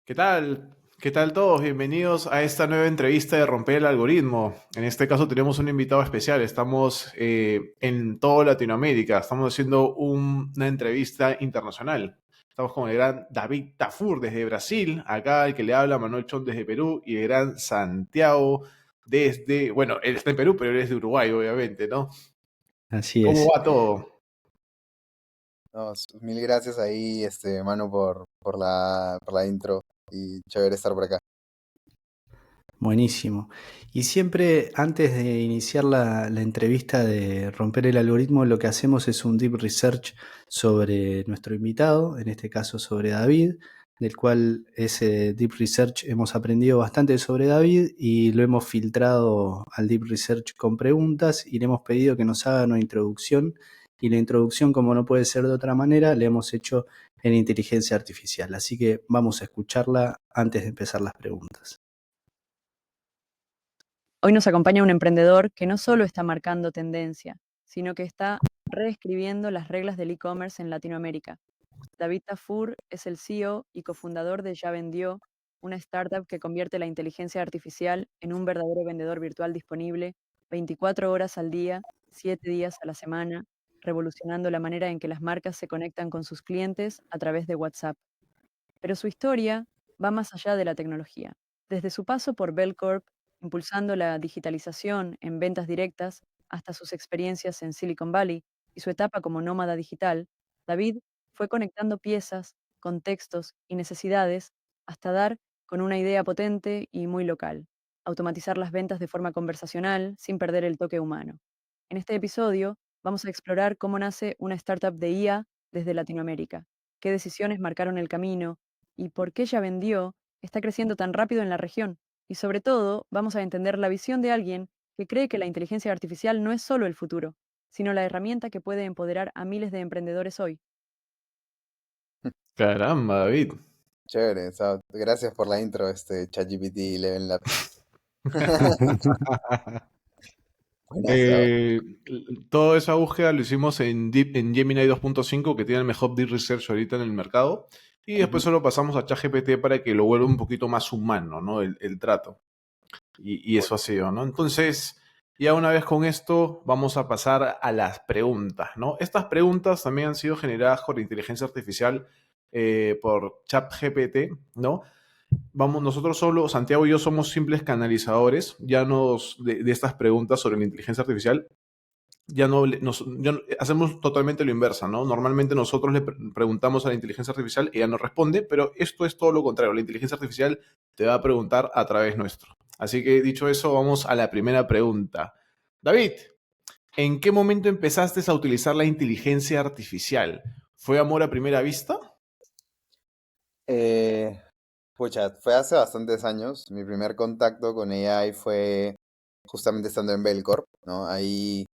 ¿Qué tal? ¿Qué tal todos? Bienvenidos a esta nueva entrevista de Romper el Algoritmo. En este caso tenemos un invitado especial. Estamos en toda Latinoamérica. Estamos haciendo una entrevista internacional. Estamos con el gran David Tafur desde Brasil. Acá el que le habla Manuel Chón desde Perú. Y el gran Santiago desde... Bueno, él está en Perú, pero él es de Uruguay, obviamente, ¿no? Así ¿Cómo es. va todo? No, mil gracias ahí, Manu, por la intro y chévere estar por acá. Buenísimo. Y siempre antes de iniciar la entrevista de romper el algoritmo, lo que hacemos es un deep research sobre nuestro invitado, en este caso sobre David, del cual ese deep research hemos aprendido bastante sobre David y lo hemos filtrado al deep research con preguntas y le hemos pedido que nos haga una introducción. Y la introducción, como no puede ser de otra manera, le hemos hecho en inteligencia artificial. Así que vamos a escucharla antes de empezar las preguntas. Hoy nos acompaña un emprendedor que no solo está marcando tendencia, sino que está reescribiendo las reglas del e-commerce en Latinoamérica. David Tafur es el CEO y cofundador de Ya Vendió, una startup que convierte la inteligencia artificial en un verdadero vendedor virtual disponible 24 horas al día, 7 días a la semana, revolucionando la manera en que las marcas se conectan con sus clientes a través de WhatsApp. Pero su historia va más allá de la tecnología. Desde su paso por Bell Corp, impulsando la digitalización en ventas directas, hasta sus experiencias en Silicon Valley y su etapa como nómada digital, David fue conectando piezas, contextos y necesidades hasta dar con una idea potente y muy local: automatizar las ventas de forma conversacional sin perder el toque humano. En este episodio vamos a explorar cómo nace una startup de IA desde Latinoamérica, qué decisiones marcaron el camino y por qué Ya Vendió está creciendo tan rápido en la región. Y sobre todo, vamos a entender la visión de alguien que cree que la inteligencia artificial no es solo el futuro, sino la herramienta que puede empoderar a miles de emprendedores hoy. Caramba, David. Chévere, gracias por la intro, ChatGPT Level Labs. Buenazo. Eh, Toda esa búsqueda lo hicimos en Gemini 2.5, que tiene el mejor deep research ahorita en el mercado. Y después Ujú. solo pasamos a ChatGPT para que lo vuelva un poquito más humano, ¿no? El trato. Y eso ha sido, ¿no? Entonces, ya una vez con esto, vamos a pasar a las preguntas, ¿no? Estas preguntas también han sido generadas por inteligencia artificial por ChatGPT, ¿no? Vamos, nosotros solo, Santiago y yo somos simples canalizadores, de estas preguntas sobre la inteligencia artificial, hacemos totalmente lo inversa, ¿no? Normalmente nosotros preguntamos a la inteligencia artificial, ella nos responde, pero esto es todo lo contrario. La inteligencia artificial te va a preguntar a través nuestro. Así que dicho eso, vamos a la primera pregunta. David, ¿en qué momento empezaste a utilizar la inteligencia artificial? ¿Fue amor a primera vista? Eh, Pucha, fue hace bastantes años. Mi primer contacto con AI fue justamente estando en Belcorp, ¿no? Ahí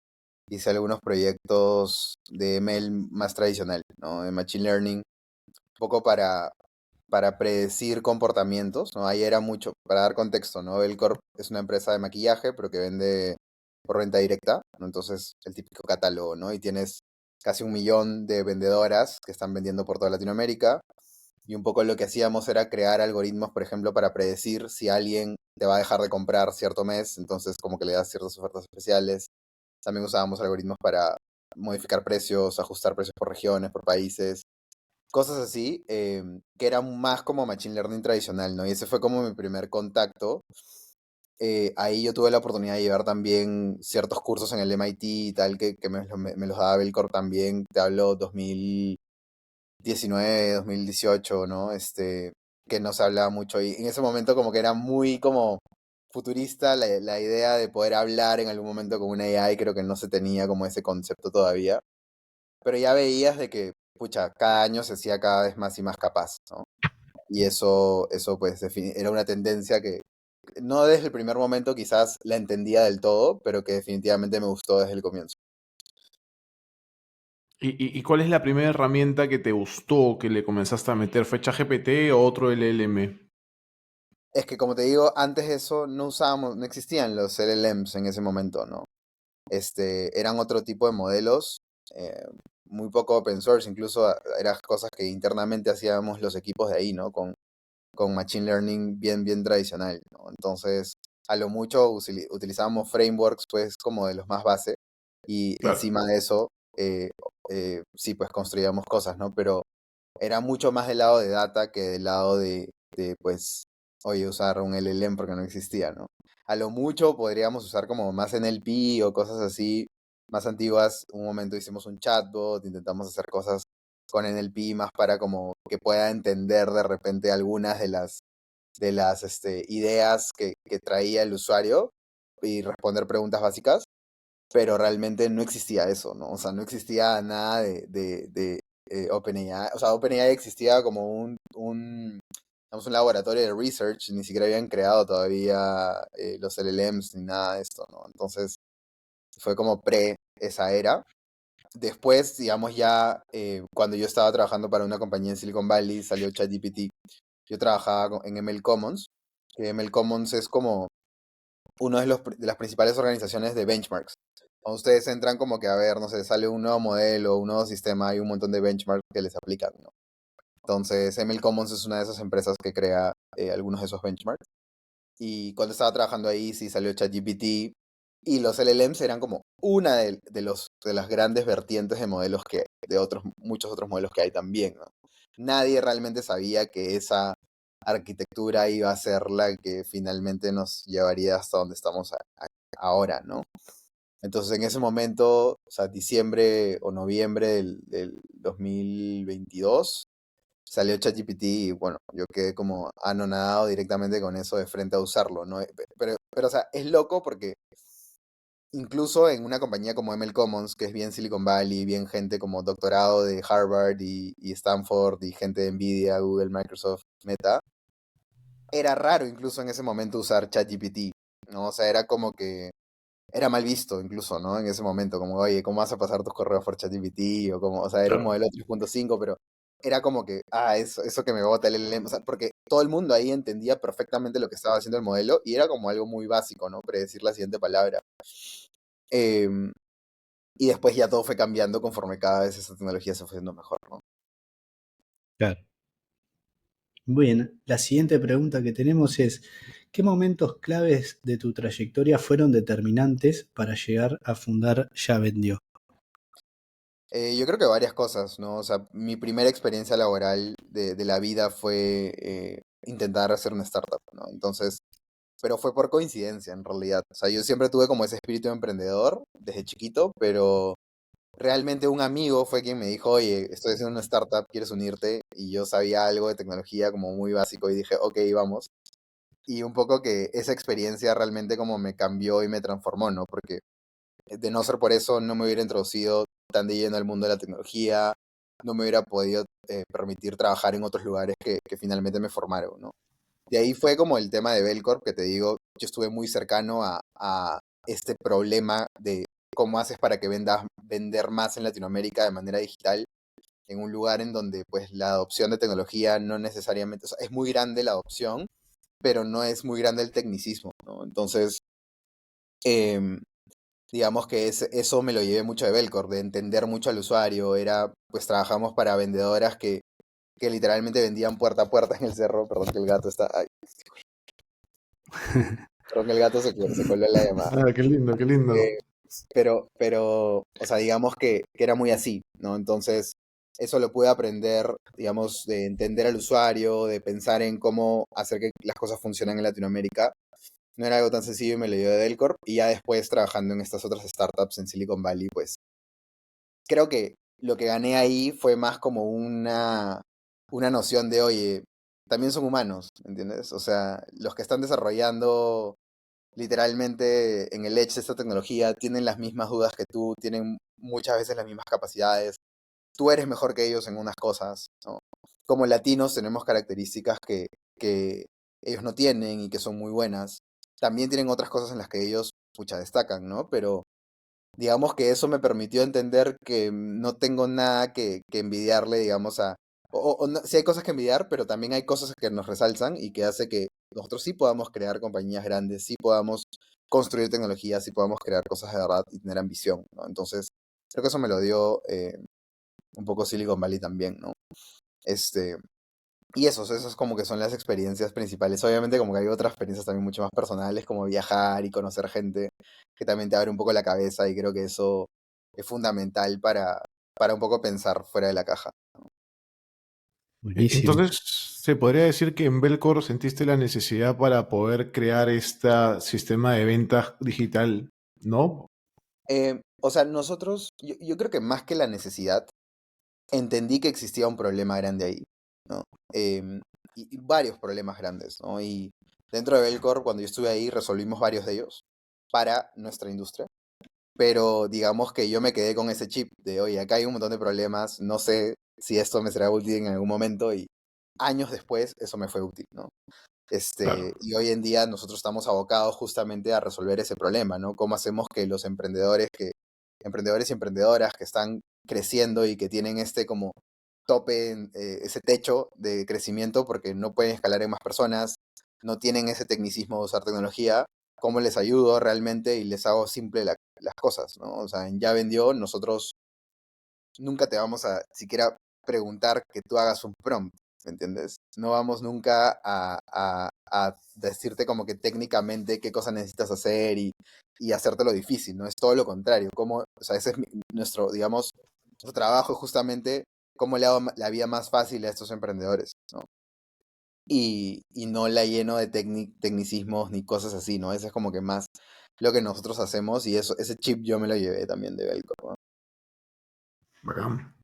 hice algunos proyectos de ML más tradicional, ¿no? De Machine Learning, un poco para predecir comportamientos, ¿no? Ahí era mucho, para dar contexto, ¿no? Belcorp es una empresa de maquillaje, pero que vende por venta directa, ¿no? Entonces, el típico catálogo, ¿no? Y tienes casi 1 millón de vendedoras que están vendiendo por toda Latinoamérica. Y un poco lo que hacíamos era crear algoritmos, por ejemplo, para predecir si alguien te va a dejar de comprar cierto mes, entonces como que le das ciertas ofertas especiales. También usábamos algoritmos para modificar precios, ajustar precios por regiones, por países, cosas así, que eran más como Machine Learning tradicional, ¿no? Y ese fue como mi primer contacto. Ahí yo tuve la oportunidad de llevar también ciertos cursos en el MIT y tal, que me los daba Belcorp también, te hablo 2019, 2018, ¿no? Que no se hablaba mucho. Y en ese momento como que era muy como futurista la idea de poder hablar en algún momento con una AI, creo que no se tenía como ese concepto todavía. Pero ya veías de que, pucha, cada año se hacía cada vez más y más capaz, ¿no? Y eso pues era una tendencia que no desde el primer momento quizás la entendía del todo, pero que definitivamente me gustó desde el comienzo. ¿Y cuál es la primera herramienta que te gustó, que le comenzaste a meter? ¿Fue ChatGPT o otro LLM? Es que como te digo, antes de eso no usábamos, no existían los LLMs en ese momento, ¿no? Eran otro tipo de modelos, eh, muy poco open source, incluso eran cosas que internamente hacíamos los equipos de ahí, ¿no? con Machine Learning bien tradicional, ¿no? Entonces, a lo mucho utilizábamos frameworks, pues, como de los más base, y Claro. encima de eso, sí, pues, construíamos cosas, ¿no? Pero era mucho más del lado de data que del lado pues, oye, usar un LLM porque no existía, ¿no? A lo mucho podríamos usar como más NLP o cosas así más antiguas. Un momento hicimos un chatbot, intentamos hacer cosas con NLP más para como que pueda entender de repente algunas de las ideas que traía el usuario y responder preguntas básicas, pero realmente no existía eso, ¿no? O sea, no existía nada de OpenAI. O sea, OpenAI existía como digamos, un laboratorio de research, ni siquiera habían creado todavía los LLMs ni nada de esto, ¿no? Entonces, fue como pre esa era. Después, digamos, ya cuando yo estaba trabajando para una compañía en Silicon Valley, salió ChatGPT. Yo trabajaba en ML Commons, que ML Commons es como uno de las principales organizaciones de benchmarks. Cuando ustedes entran como que a ver, no sé, sale un nuevo modelo, un nuevo sistema, hay un montón de benchmarks que les aplican, ¿no? Entonces, ML Commons es una de esas empresas que crea algunos de esos benchmarks. Y cuando estaba trabajando ahí, sí salió ChatGPT. Y los LLMs eran como una de las grandes vertientes de modelos muchos otros modelos que hay también, ¿no? Nadie realmente sabía que esa arquitectura iba a ser la que finalmente nos llevaría hasta donde estamos ahora, ¿no? Entonces en ese momento, o sea, diciembre o noviembre del 2022, salió ChatGPT y bueno, yo quedé como anonadado directamente con eso de frente a usarlo, ¿no? Pero o sea, es loco porque incluso en una compañía como ML Commons, que es bien Silicon Valley, bien gente como doctorado de Harvard y Stanford y gente de Nvidia, Google, Microsoft, Meta, era raro incluso en ese momento usar ChatGPT, ¿no? O sea, era como que era mal visto incluso, ¿no? En ese momento, como, oye, ¿cómo vas a pasar tus correos por ChatGPT? O sea, era un Claro. modelo 3.5, pero era como que, eso que me bota el LLM, o sea, porque todo el mundo ahí entendía perfectamente lo que estaba haciendo el modelo y era como algo muy básico, ¿no? Predecir la siguiente palabra. Em, y después ya todo fue cambiando conforme cada vez esa tecnología se fue haciendo mejor, ¿no? Claro. Bien, la siguiente pregunta que tenemos es, ¿qué momentos claves de tu trayectoria fueron determinantes para llegar a fundar Ya Vendió? Yo creo que varias cosas, ¿no? O sea, mi primera experiencia laboral de la vida fue intentar hacer una startup, ¿no? Entonces, pero fue por coincidencia en realidad. O sea, yo siempre tuve como ese espíritu emprendedor desde chiquito, pero realmente un amigo fue quien me dijo, oye, estoy haciendo una startup, ¿quieres unirte? Y yo sabía algo de tecnología como muy básico y dije, ok, vamos. Y un poco que esa experiencia realmente como me cambió y me transformó, ¿no? Porque de no ser por eso no me hubiera introducido tan de lleno al mundo de la tecnología, no me hubiera podido permitir trabajar en otros lugares que finalmente me formaron, ¿no? De ahí fue como el tema de Belcorp, que te digo, yo estuve muy cercano a este problema de cómo haces para que vender más en Latinoamérica de manera digital, en un lugar en donde pues la adopción de tecnología no necesariamente, o sea, es muy grande la adopción, pero no es muy grande el tecnicismo, ¿no? Entonces, em, digamos que eso me lo llevé mucho de Belcorp, de entender mucho al usuario, pues trabajamos para vendedoras que literalmente vendían puerta a puerta en el cerro, perdón que el gato está, ay, perdón que el gato se coló en la llamada. Ah, qué lindo, qué lindo. Eh, o sea, digamos que era muy así, ¿no? Entonces, eso lo pude aprender, digamos, de entender al usuario, de pensar en cómo hacer que las cosas funcionen en Latinoamérica. No era algo tan sencillo y me lo dio de Delcorp. Y ya después, trabajando en estas otras startups en Silicon Valley, pues creo que lo que gané ahí fue más como una noción de, oye, también son humanos, ¿entiendes? O sea, los que están desarrollando literalmente en el edge de esta tecnología tienen las mismas dudas que tú, tienen muchas veces las mismas capacidades. Tú eres mejor que ellos en unas cosas, ¿no? Como latinos tenemos características que ellos no tienen y que son muy buenas. También tienen otras cosas en las que ellos, pucha, destacan, ¿no? Pero digamos que eso me permitió entender que no tengo nada que envidiarle, digamos, sí hay cosas que envidiar, pero también hay cosas que nos resalzan y que hace que nosotros sí podamos crear compañías grandes, sí podamos construir tecnología, sí podamos crear cosas de verdad y tener ambición, ¿no? Entonces, creo que eso me lo dio un poco Silicon Valley también, ¿no? Este, Y esos como que son las experiencias principales. Obviamente como que hay otras experiencias también mucho más personales, como viajar y conocer gente, que también te abre un poco la cabeza y creo que eso es fundamental para un poco pensar fuera de la caja. Buenísimo. Entonces, se podría decir que en Belcor sentiste la necesidad para poder crear este sistema de ventas digital, ¿no? O sea, yo creo que más que la necesidad, entendí que existía un problema grande ahí, ¿no? Em, y varios problemas grandes, ¿no? Y dentro de Belcor, cuando yo estuve ahí, resolvimos varios de ellos para nuestra industria. Pero digamos que yo me quedé con ese chip de, oye, acá hay un montón de problemas, no sé si esto me será útil en algún momento y años después eso me fue útil, ¿no? Claro. Y hoy en día nosotros estamos abocados justamente a resolver ese problema, ¿no? ¿Cómo hacemos que los emprendedores y emprendedoras que están creciendo y que tienen este como tope, ese techo de crecimiento porque no pueden escalar en más personas, no tienen ese tecnicismo de usar tecnología, cómo les ayudo realmente y les hago simple las cosas, ¿no? O sea, en Ya Vendió, nosotros nunca te vamos a siquiera preguntar que tú hagas un prompt, ¿me entiendes? No vamos nunca a decirte como que técnicamente qué cosa necesitas hacer y hacértelo difícil, ¿no? Es todo lo contrario. O sea, ese es nuestro, digamos, nuestro trabajo es justamente cómo le hago la vida más fácil a estos emprendedores, ¿no? Y no la lleno de tecnicismos ni cosas así, ¿no? Eso es como que más lo que nosotros hacemos y eso, ese chip yo me lo llevé también de Belco, ¿no? Bacán.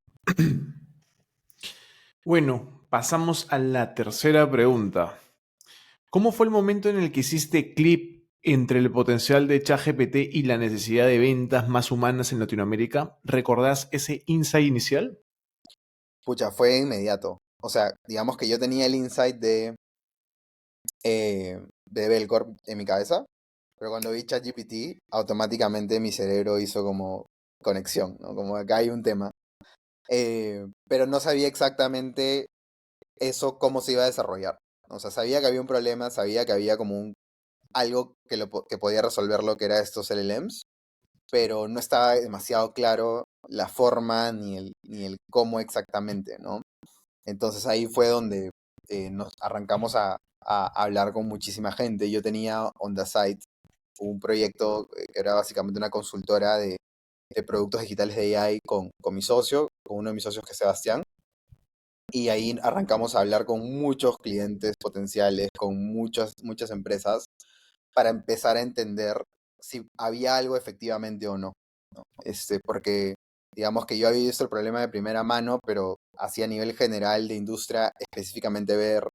Bueno, pasamos a la tercera pregunta. ¿Cómo fue el momento en el que hiciste clip entre el potencial de ChatGPT y la necesidad de ventas más humanas en Latinoamérica? ¿Recordás ese insight inicial? Pucha, fue inmediato. O sea, digamos que yo tenía el insight de Belcorp en mi cabeza, pero cuando vi ChatGPT, automáticamente mi cerebro hizo como conexión, ¿no? Como acá hay un tema. Pero no sabía exactamente eso cómo se iba a desarrollar. O sea, sabía que había un problema, sabía que había como algo que podía resolver lo que era estos LLMs, pero no estaba demasiado claro la forma ni el cómo exactamente, ¿no? Entonces ahí fue donde nos arrancamos a hablar con muchísima gente. Yo tenía On The Site un proyecto que era básicamente una consultora de productos digitales de AI con mi socio, con uno de mis socios que es Sebastián. Y ahí arrancamos a hablar con muchos clientes potenciales, con muchas empresas, para empezar a entender si había algo efectivamente o no, ¿no? Porque digamos que yo había visto el problema de primera mano, pero así a nivel general de industria, específicamente ver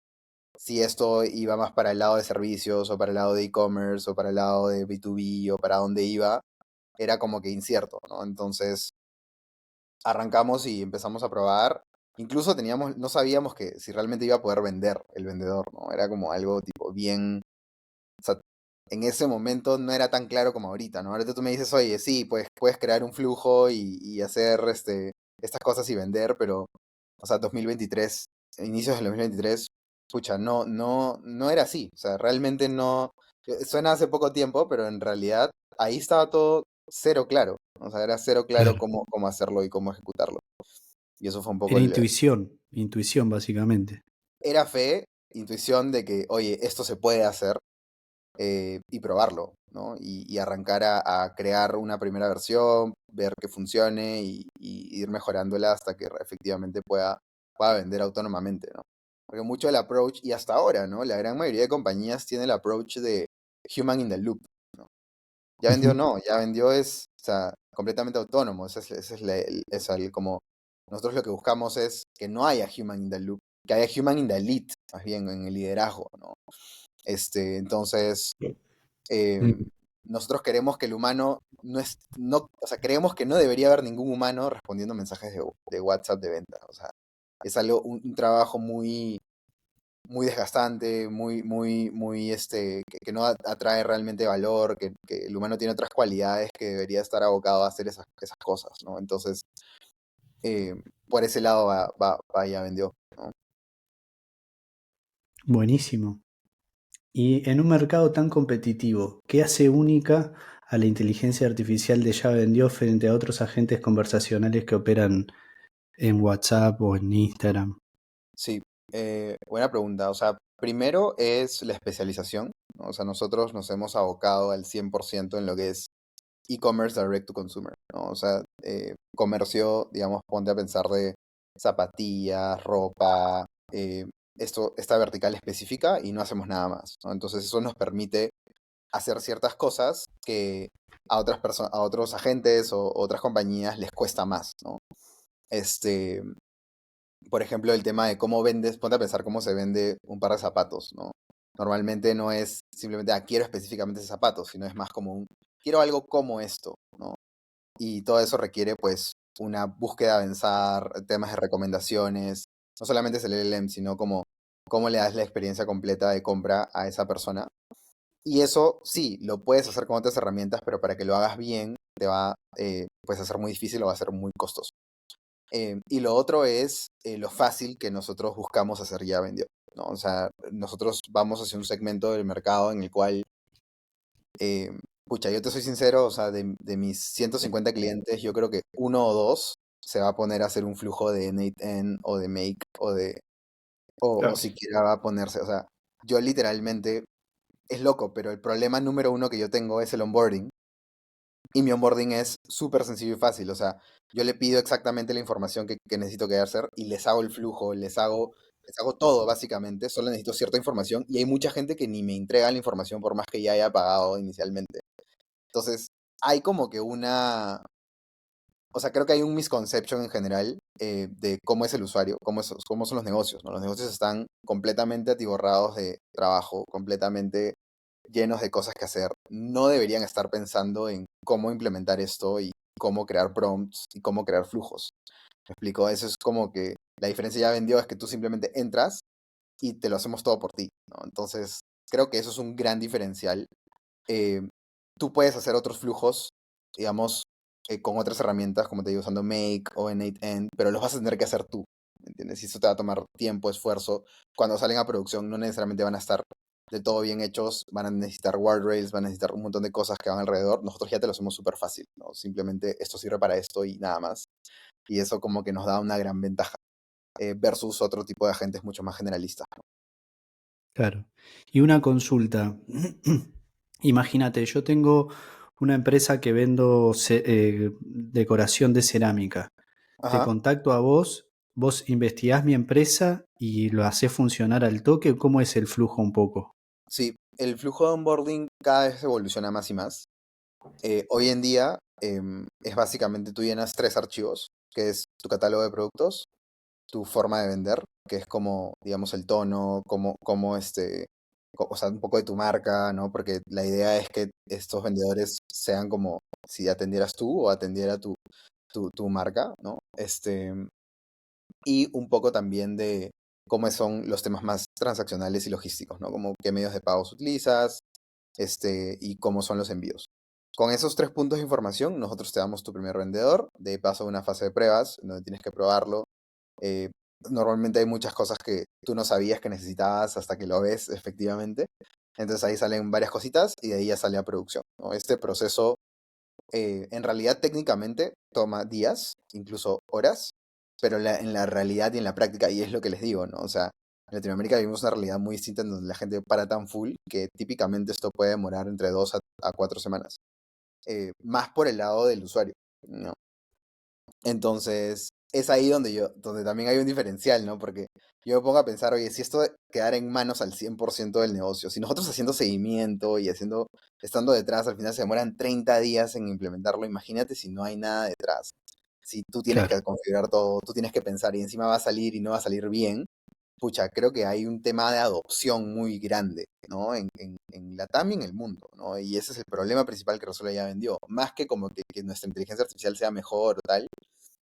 si esto iba más para el lado de servicios o para el lado de e-commerce o para el lado de B2B o para dónde iba, era como que incierto, ¿no? Entonces arrancamos y empezamos a probar. Incluso no sabíamos que si realmente iba a poder vender el vendedor, ¿no? Era como algo tipo bien, o sea, en ese momento no era tan claro como ahorita, ¿no? Ahorita tú me dices, oye, sí, pues puedes crear un flujo y hacer estas cosas y vender, pero, o sea, 2023, inicios del 2023, pucha, no era así. O sea, realmente no. Suena hace poco tiempo, pero en realidad ahí estaba todo cero claro. O sea, era cero claro Claro. cómo hacerlo y cómo ejecutarlo. Y eso fue un poco Era intuición básicamente. Era fe, intuición de que, oye, esto se puede hacer y probarlo, ¿no? Y arrancar a crear una primera versión, ver que funcione y ir mejorándola hasta que efectivamente pueda vender autónomamente, ¿no? Porque mucho el approach, y hasta ahora, ¿no? La gran mayoría de compañías tiene el approach de human in the loop, ¿no? Ya vendió, Ujú. no, ya vendió o sea, completamente autónomo, ese es como, nosotros lo que buscamos es que no haya human in the loop, que haya human in the lead, más bien en el liderazgo, ¿no? Entonces, Mm. eh, nosotros queremos que el humano o sea, creemos que no debería haber ningún humano respondiendo mensajes de WhatsApp de venta. O sea, es un trabajo muy desgastante, que no atrae realmente valor, que el humano tiene otras cualidades que debería estar abocado a hacer esas cosas, ¿no? Entonces, eh, por ese lado Ya Vendió, ¿no? Buenísimo. Y en un mercado tan competitivo, ¿qué hace única a la inteligencia artificial de Ya Vendió frente a otros agentes conversacionales que operan en WhatsApp o en Instagram? Sí. Buena pregunta. O sea, primero es la especialización, ¿no? O sea, nosotros nos hemos abocado al 100% en lo que es e-commerce direct to consumer, ¿no? O sea, comercio, digamos, ponte a pensar de zapatillas, ropa, esta vertical específica y no hacemos nada más, ¿no? Entonces eso nos permite hacer ciertas cosas que a otras personas, a otros agentes o otras compañías les cuesta más, ¿no? Este, por ejemplo, el tema de cómo vendes, ponte a pensar cómo se vende un par de zapatos, ¿no? Normalmente no es simplemente, quiero específicamente ese zapato, sino es más como quiero algo como esto, ¿no? Y todo eso requiere, pues, una búsqueda de avanzar, temas de recomendaciones, no solamente es el LLM, sino como cómo le das la experiencia completa de compra a esa persona. Y eso sí, lo puedes hacer con otras herramientas, pero para que lo hagas bien, te va pues, a ser muy difícil o va a ser muy costoso. Y lo otro es lo fácil que nosotros buscamos hacer ya vendió, ¿no? O sea, nosotros vamos hacia un segmento del mercado en el cual, eh, pucha, yo te soy sincero, o sea, de mis 150 clientes, yo creo que uno o dos se va a poner a hacer un flujo de N8N o de Make o Claro. siquiera va a ponerse, o sea, yo literalmente, es loco, pero el problema número uno que yo tengo es el onboarding. Y mi onboarding es súper sencillo y fácil. O sea, yo le pido exactamente la información que necesito que hacer y les hago el flujo, les hago todo básicamente. Solo necesito cierta información y hay mucha gente que ni me entrega la información por más que ya haya pagado inicialmente. Entonces, hay como que o sea, creo que hay un misconception en general de cómo es el usuario, cómo son los negocios, ¿no? Los negocios están completamente atiborrados de trabajo, completamente llenos de cosas que hacer. No deberían estar pensando en cómo implementar esto y cómo crear prompts y cómo crear flujos. ¿Me explico? Eso es como que la diferencia ya vendió es que tú simplemente entras y te lo hacemos todo por ti, ¿no? Entonces, creo que eso es un gran diferencial. Eh, Tú puedes hacer otros flujos, digamos, con otras herramientas, como te digo, usando Make o N8N, pero los vas a tener que hacer tú, ¿me entiendes? Y eso te va a tomar tiempo, esfuerzo. Cuando salen a producción no necesariamente van a estar del todo bien hechos, van a necesitar guardrails, van a necesitar un montón de cosas que van alrededor. Nosotros ya te lo hacemos súper fácil, ¿no? Simplemente esto sirve para esto y nada más. Y eso como que nos da una gran ventaja versus otro tipo de agentes mucho más generalistas, ¿no? Claro. Y una consulta. Imagínate, yo tengo una empresa que vendo decoración de cerámica. Te Ajá. contacto a vos, vos investigás mi empresa y lo hacés funcionar al toque. ¿Cómo es el flujo un poco? Sí, el flujo de onboarding cada vez evoluciona más y más. Hoy en día es básicamente tú llenas tres archivos, que es tu catálogo de productos, tu forma de vender, que es como, digamos, el tono, o sea, un poco de tu marca, ¿no? Porque la idea es que estos vendedores sean como si atendieras tú o atendiera tu marca, ¿no? Y un poco también de cómo son los temas más transaccionales y logísticos, ¿no? Como qué medios de pago utilizas, y cómo son los envíos. Con esos tres puntos de información, nosotros te damos tu primer vendedor, de paso a una fase de pruebas, donde tienes que probarlo. Eh, Normalmente hay muchas cosas que tú no sabías que necesitabas hasta que lo ves efectivamente. Entonces ahí salen varias cositas y de ahí ya sale a producción, ¿no? Este proceso, en realidad técnicamente toma días, incluso horas, pero en la realidad y en la práctica, y es lo que les digo, ¿no? O sea, en Latinoamérica vivimos una realidad muy distinta en donde la gente para tan full que típicamente esto puede demorar entre 2 a 4 semanas. Más por el lado del usuario, ¿no? Entonces, es ahí donde también hay un diferencial, ¿no? Porque yo me pongo a pensar, oye, si esto quedara en manos al 100% del negocio, si nosotros haciendo seguimiento y estando detrás, al final se demoran 30 días en implementarlo, imagínate si no hay nada detrás. Si tú tienes Claro. que configurar todo, tú tienes que pensar y encima va a salir y no va a salir bien, pucha, creo que hay un tema de adopción muy grande, ¿no? En Latam y en el mundo, ¿no? Y ese es el problema principal que Resuela ya vendió. Más que como que nuestra inteligencia artificial sea mejor o tal,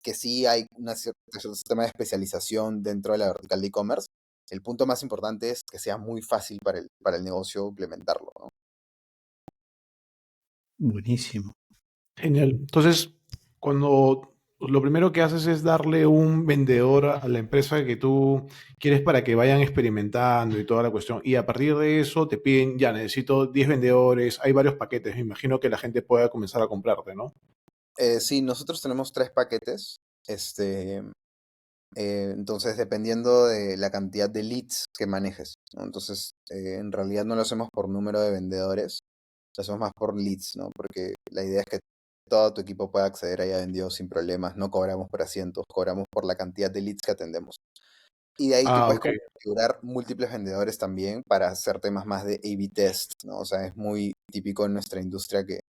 que sí hay cierto sistema de especialización dentro de la vertical de e-commerce. El punto más importante es que sea muy fácil para el negocio implementarlo, ¿no? Buenísimo. Genial. Entonces, cuando lo primero que haces es darle un vendedor a la empresa que tú quieres para que vayan experimentando y toda la cuestión, y a partir de eso te piden, ya necesito 10 vendedores, hay varios paquetes, me imagino que la gente pueda comenzar a comprarte, ¿no? Sí, nosotros tenemos tres paquetes. Este, Entonces, dependiendo de la cantidad de leads que manejes, ¿no? Entonces, en realidad no lo hacemos por número de vendedores, lo hacemos más por leads, ¿no? Porque la idea es que todo tu equipo pueda acceder a Ya Vendió sin problemas. No cobramos por asientos, cobramos por la cantidad de leads que atendemos. Y de ahí tú Ah, puedes ok. configurar múltiples vendedores también para hacer temas más de A/B test, ¿no? O sea, es muy típico en nuestra industria que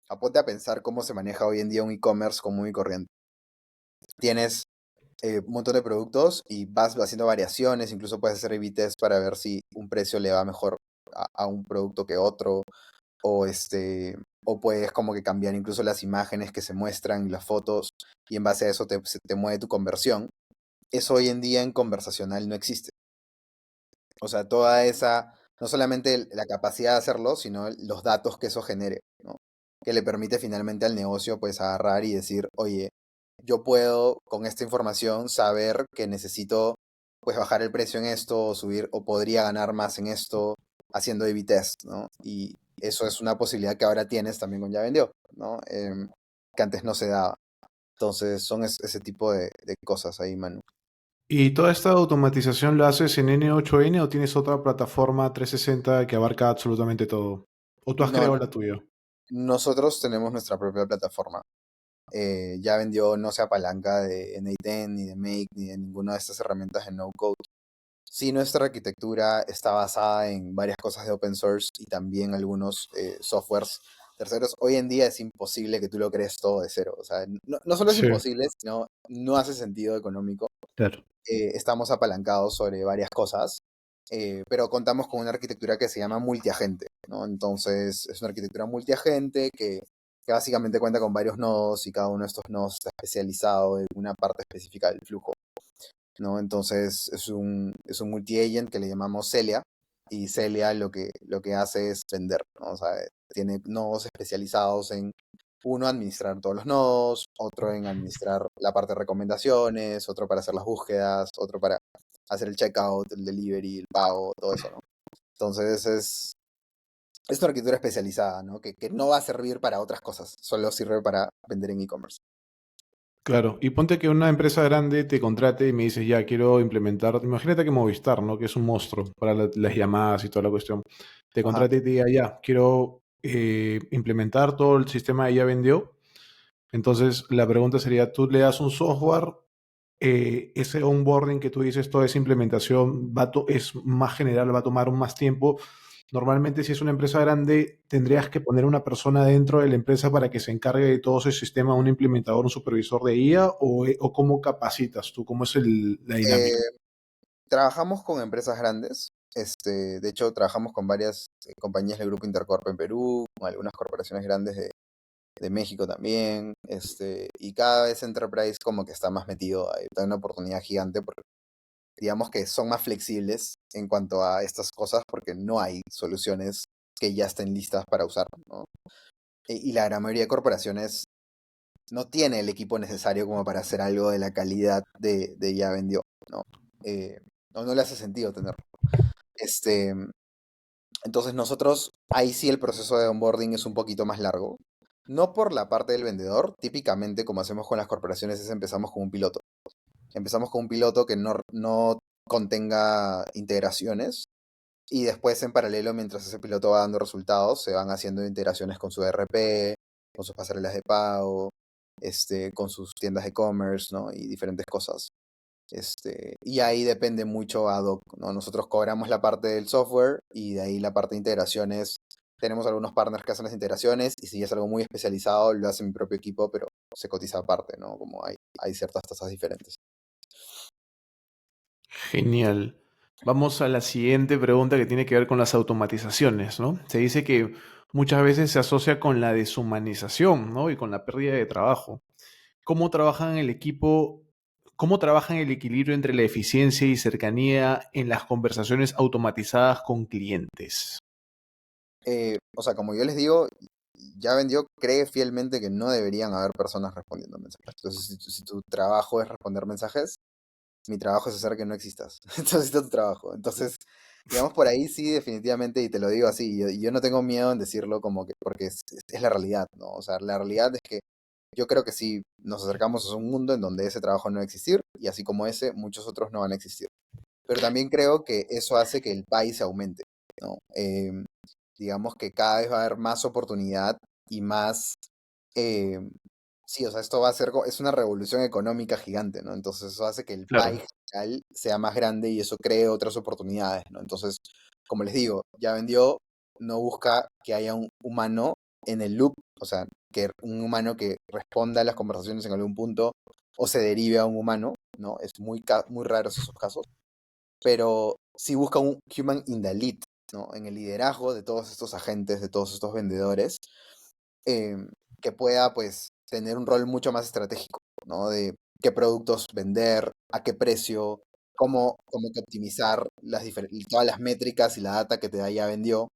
aponte a pensar cómo se maneja hoy en día un e-commerce común y corriente. Tienes un montón de productos y vas haciendo variaciones, incluso puedes hacer A/B test para ver si un precio le va mejor a un producto que otro, o o puedes como que cambiar incluso las imágenes que se muestran y las fotos, y en base a eso se te mueve tu conversión. Eso hoy en día en conversacional no existe. O sea, toda esa, no solamente la capacidad de hacerlo, sino los datos que eso genere, ¿no? Que le permite finalmente al negocio pues agarrar y decir, oye, yo puedo con esta información saber que necesito pues bajar el precio en esto o subir o podría ganar más en esto haciendo A/B test, ¿no? Y eso es una posibilidad que ahora tienes también con Ya Vendió, ¿no? Que antes no se daba. Entonces son ese tipo de cosas ahí, Manu. ¿Y toda esta automatización la haces en N8N o tienes otra plataforma 360 que abarca absolutamente todo? ¿O tú has No, creado no, la tuya? nosotros tenemos nuestra propia plataforma. Ya vendió, no se apalanca de N8N, ni de Make, ni de ninguna de estas herramientas de no code. Sí, nuestra arquitectura está basada en varias cosas de open source y también algunos softwares terceros. Hoy en día es imposible que tú lo crees todo de cero. O sea, no solo es Sí, imposible, sino no hace sentido económico. Claro. Estamos apalancados sobre varias cosas, pero contamos con una arquitectura que se llama multiagente, ¿no? Entonces, es una arquitectura multiagente que básicamente cuenta con varios nodos y cada uno de estos nodos está especializado en una parte específica del flujo, ¿no? Entonces, es un multi-agent que le llamamos Celia, y Celia lo que hace es vender, ¿no? O sea, tiene nodos especializados en uno administrar todos los nodos, otro en administrar la parte de recomendaciones, otro para hacer las búsquedas, otro para hacer el checkout, el delivery, el pago, todo eso, ¿no? Entonces es una arquitectura especializada, ¿no? Que no va a servir para otras cosas, solo sirve para vender en e-commerce. claro. Y ponte que una empresa grande te contrate y me dices, ya, quiero implementar, imagínate que Movistar, ¿no? Que es un monstruo para las llamadas y toda la cuestión. Te Ajá. contrate y te diga, ya, quiero implementar todo el sistema de Ya Vendió. Entonces, la pregunta sería, tú le das un software, ese onboarding que tú dices, toda esa implementación es más general, va a tomar un más tiempo. Normalmente, si es una empresa grande, tendrías que poner una persona dentro de la empresa para que se encargue de todo ese sistema, un implementador, un supervisor de IA, o cómo capacitas tú, cómo es la dinámica. Eh, Trabajamos con empresas grandes. De hecho, trabajamos con varias compañías del Grupo Intercorp en Perú, con algunas corporaciones grandes de México también, y cada vez Enterprise como que está más metido, hay una oportunidad gigante porque digamos que son más flexibles en cuanto a estas cosas porque no hay soluciones que ya estén listas para usar, ¿no? Y la gran mayoría de corporaciones no tiene el equipo necesario como para hacer algo de la calidad de Ya Vendió, ¿no? No le hace sentido tenerlo. Este, entonces nosotros, ahí sí el proceso de onboarding es un poquito más largo. No por la parte del vendedor, típicamente como hacemos con las corporaciones es empezamos con un piloto. Empezamos con un piloto que no contenga integraciones y después en paralelo, mientras ese piloto va dando resultados, se van haciendo integraciones con su ERP, con sus pasarelas de pago, con sus tiendas de e-commerce, ¿no? Y diferentes cosas. Y ahí depende mucho ad hoc, ¿no? Nosotros cobramos la parte del software y de ahí la parte de integraciones. Tenemos algunos partners que hacen las integraciones y si es algo muy especializado lo hace mi propio equipo, pero se cotiza aparte, ¿no? Como hay ciertas tasas diferentes. Genial. Vamos a la siguiente pregunta que tiene que ver con las automatizaciones, ¿no? Se dice que muchas veces se asocia con la deshumanización, ¿no? Y con la pérdida de trabajo. ¿Cómo trabajan el equipo? ¿Cómo trabajan el equilibrio entre la eficiencia y cercanía en las conversaciones automatizadas con clientes? O sea, como yo les digo, Ya Vendió cree fielmente que no deberían haber personas respondiendo mensajes. Entonces, si tu trabajo es responder mensajes, mi trabajo es hacer que no existas. Entonces, este es tu trabajo. Entonces, digamos, por ahí sí, definitivamente, y te lo digo así, y yo no tengo miedo en decirlo como que, porque es la realidad, ¿no? O sea, la realidad es que yo creo que sí nos acercamos a un mundo en donde ese trabajo no va a existir y así como ese, muchos otros no van a existir. Pero también creo que eso hace que el país se aumente, ¿no? Digamos que cada vez va a haber más oportunidad y más, eh, sí, o sea, esto va a ser, es una revolución económica gigante, ¿no? Entonces eso hace que el país Claro, general sea más grande y eso cree otras oportunidades, ¿no? Entonces, como les digo, ya vendió, no busca que haya un humano en el loop, o sea, que un humano que responda a las conversaciones en algún punto o se derive a un humano, ¿no? Es muy, muy raros esos casos, pero sí busca un human in the lead, ¿no? En el liderazgo de todos estos agentes, de todos estos vendedores, eh, que pueda pues tener un rol mucho más estratégico, ¿no? De qué productos vender, a qué precio, cómo que optimizar todas las métricas y la data que te da ya vendió,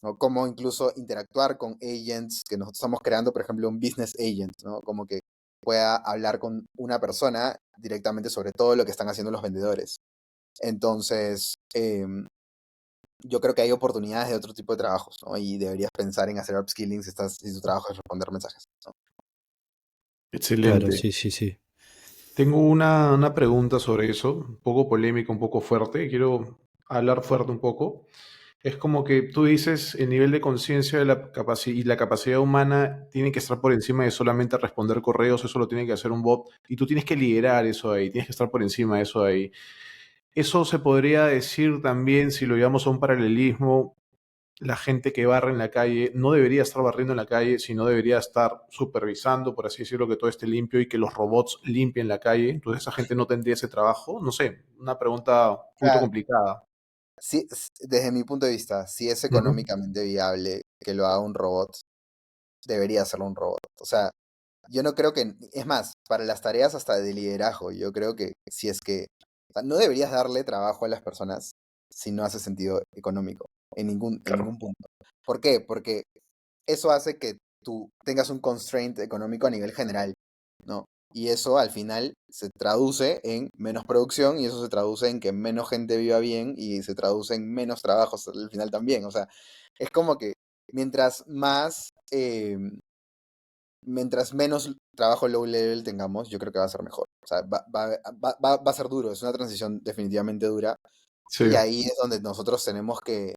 ¿no? Cómo incluso interactuar con agents que nosotros estamos creando, por ejemplo, un business agent, ¿no? Como que pueda hablar con una persona directamente sobre todo lo que están haciendo los vendedores. Entonces, yo creo que hay oportunidades de otro tipo de trabajos, ¿no? Y deberías pensar en hacer upskilling si tu trabajo es responder mensajes, ¿no? Claro, excelente. sí, sí, sí. Tengo una pregunta sobre eso, un poco polémica, un poco fuerte. Quiero hablar fuerte un poco. Es como que tú dices, el nivel de conciencia de la y la capacidad humana tiene que estar por encima de solamente responder correos, eso lo tiene que hacer un bot, y tú tienes que liderar eso ahí, tienes que estar por encima de eso ahí. Eso se podría decir también, si lo llevamos a un paralelismo, la gente que barre en la calle no debería estar barriendo en la calle, sino debería estar supervisando, por así decirlo, que todo esté limpio y que los robots limpien la calle. Entonces esa gente no tendría ese trabajo. No sé, una pregunta un O poquito sea, complicada. sí, desde mi punto de vista, si es Ujú. económicamente viable que lo haga un robot, debería hacerlo un robot. O sea, yo no creo que, es más, para las tareas hasta de liderazgo, yo creo que si es que, o sea, no deberías darle trabajo a las personas si no hace sentido económico, en Claro, ningún punto. ¿Por qué? Porque eso hace que tú tengas un constraint económico a nivel general, ¿no? Y eso al final se traduce en menos producción y eso se traduce en que menos gente viva bien y se traduce en menos trabajos al final también. O sea, es como que mientras más, mientras menos trabajo low level tengamos, yo creo que va a ser mejor. O sea, va a ser duro, es una transición definitivamente dura sí, y ahí es donde nosotros tenemos que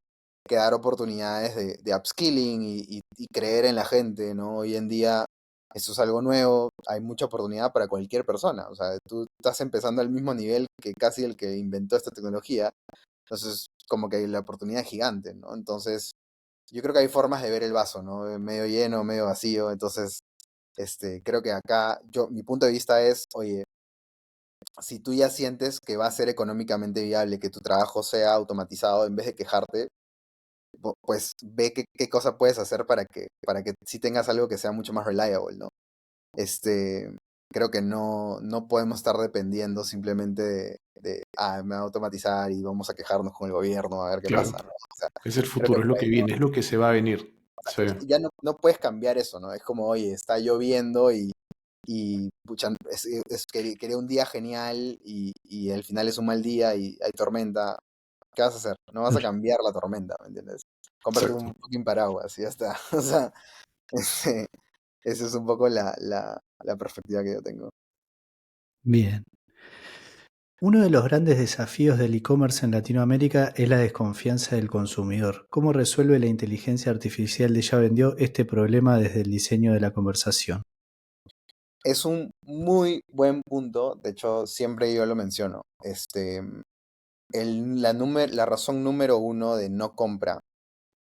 dar oportunidades de upskilling y creer en la gente, ¿no? Hoy en día eso es algo nuevo, hay mucha oportunidad para cualquier persona. O sea, tú estás empezando al mismo nivel que casi el que inventó esta tecnología. Entonces, como que la oportunidad es gigante, ¿no? Entonces, yo creo que hay formas de ver el vaso, ¿no? Medio lleno, medio vacío. Entonces, creo que acá, mi punto de vista es, oye, si tú ya sientes que va a ser económicamente viable que tu trabajo sea automatizado, en vez de quejarte, pues ve qué cosa puedes hacer para que sí tengas algo que sea mucho más reliable, ¿no? Este, creo que no podemos estar dependiendo simplemente me va a automatizar y vamos a quejarnos con el gobierno a ver qué claro. pasa, ¿no? O sea, Es el creo que futuro, es lo que viene, es lo que se va a venir. Sí, ya no puedes cambiar eso, ¿no? Es como, oye, está lloviendo y pucha, quería un día genial y al final es un mal día y hay tormenta. ¿Qué vas a hacer? No vas a Claro. cambiar la tormenta, ¿me entiendes? Cómprate un exacto. fucking paraguas y ya está. O sea, ese- esa es un poco la perspectiva que yo tengo. Bien. Uno de los grandes desafíos del e-commerce en Latinoamérica es la desconfianza del consumidor. ¿Cómo resuelve la inteligencia artificial de Ya Vendió este problema desde el diseño de la conversación? Es un muy buen punto, de hecho, siempre yo lo menciono. La razón número uno de no compra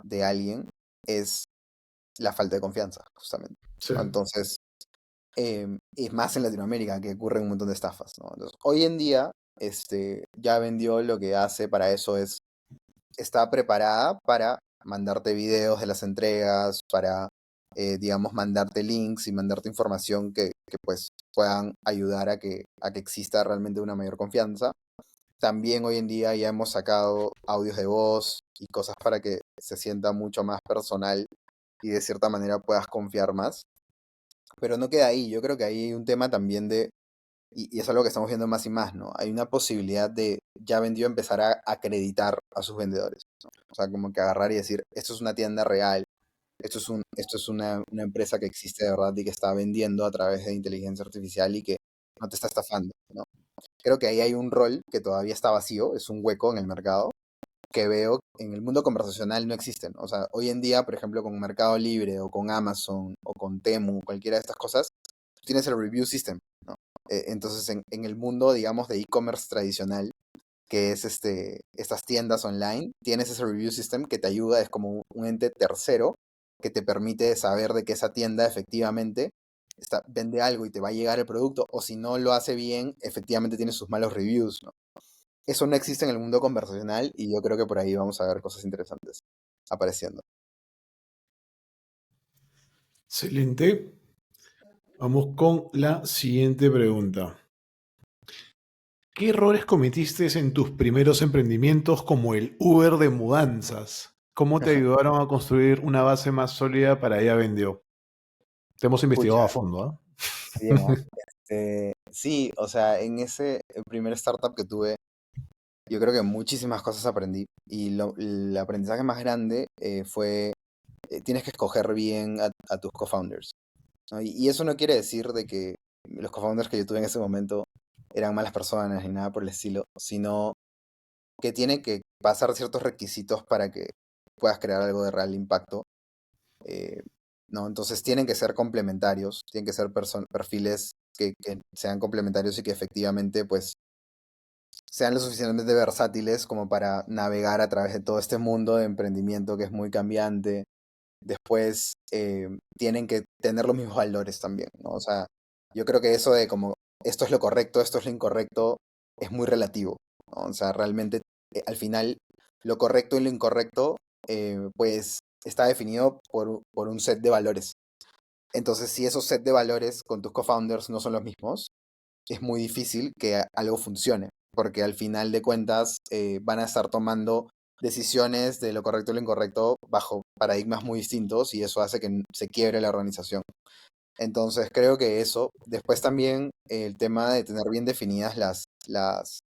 de alguien es la falta de confianza, justamente, Sí, ¿no? Entonces, y más en Latinoamérica, que ocurren un montón de estafas, ¿no? Entonces, hoy en día, ya vendió lo que hace para eso es, está preparada para mandarte videos de las entregas, para, digamos, mandarte links y mandarte información que pues puedan ayudar a que exista realmente una mayor confianza. También hoy en día ya hemos sacado audios de voz y cosas para que se sienta mucho más personal y de cierta manera puedas confiar más. Pero no queda ahí, yo creo que ahí hay un tema también y es algo que estamos viendo más y más, ¿no? Hay una posibilidad de ya vendió empezar a acreditar a sus vendedores, ¿no? O sea, como que agarrar y decir, esto es una tienda real, esto es una empresa que existe de verdad y que está vendiendo a través de inteligencia artificial y que no te está estafando, ¿no? Creo que ahí hay un rol que todavía está vacío, es un hueco en el mercado que veo en el mundo conversacional no existen. O sea, hoy en día, por ejemplo, con Mercado Libre o con Amazon o con Temu, cualquiera de estas cosas, tienes el review system, ¿no? Entonces, en el mundo, digamos, de e-commerce tradicional, que es estas tiendas online, tienes ese review system que te ayuda, es como un ente tercero que te permite saber de que esa tienda efectivamente vende algo y te va a llegar el producto, o si no lo hace bien, efectivamente tiene sus malos reviews, ¿no? Eso no existe en el mundo conversacional y yo creo que por ahí vamos a ver cosas interesantes apareciendo. Excelente. Vamos con la siguiente pregunta. ¿Qué errores cometiste en tus primeros emprendimientos como el Uber de mudanzas? ¿Cómo te ayudaron a construir una base más sólida para ella vendió? Te hemos investigado a Pucha, fondo, ¿ah? sí, ¿ah? Sí, o sea, en ese el primer startup que tuve, yo creo que muchísimas cosas aprendí y el aprendizaje más grande fue, tienes que escoger bien a tus co-founders, ¿no? Y eso no quiere decir de que los co-founders que yo tuve en ese momento eran malas personas ni nada por el estilo, sino que tienen que pasar ciertos requisitos para que puedas crear algo de real impacto. eh, ¿No? Entonces tienen que ser complementarios, tienen que ser perfiles que sean complementarios y que efectivamente pues sean lo suficientemente versátiles como para navegar a través de todo este mundo de emprendimiento que es muy cambiante. Después tienen que tener los mismos valores también, ¿no? O sea, yo creo que eso de como esto es lo correcto, esto es lo incorrecto, es muy relativo, ¿no? O sea, realmente al final lo correcto y lo incorrecto pues está definido por un set de valores. Entonces, si esos set de valores con tus co-founders no son los mismos, es muy difícil que algo funcione, porque al final de cuentas van a estar tomando decisiones de lo correcto y lo incorrecto bajo paradigmas muy distintos y eso hace que se quiebre la organización. Entonces creo que eso, después también el tema de tener bien definidas las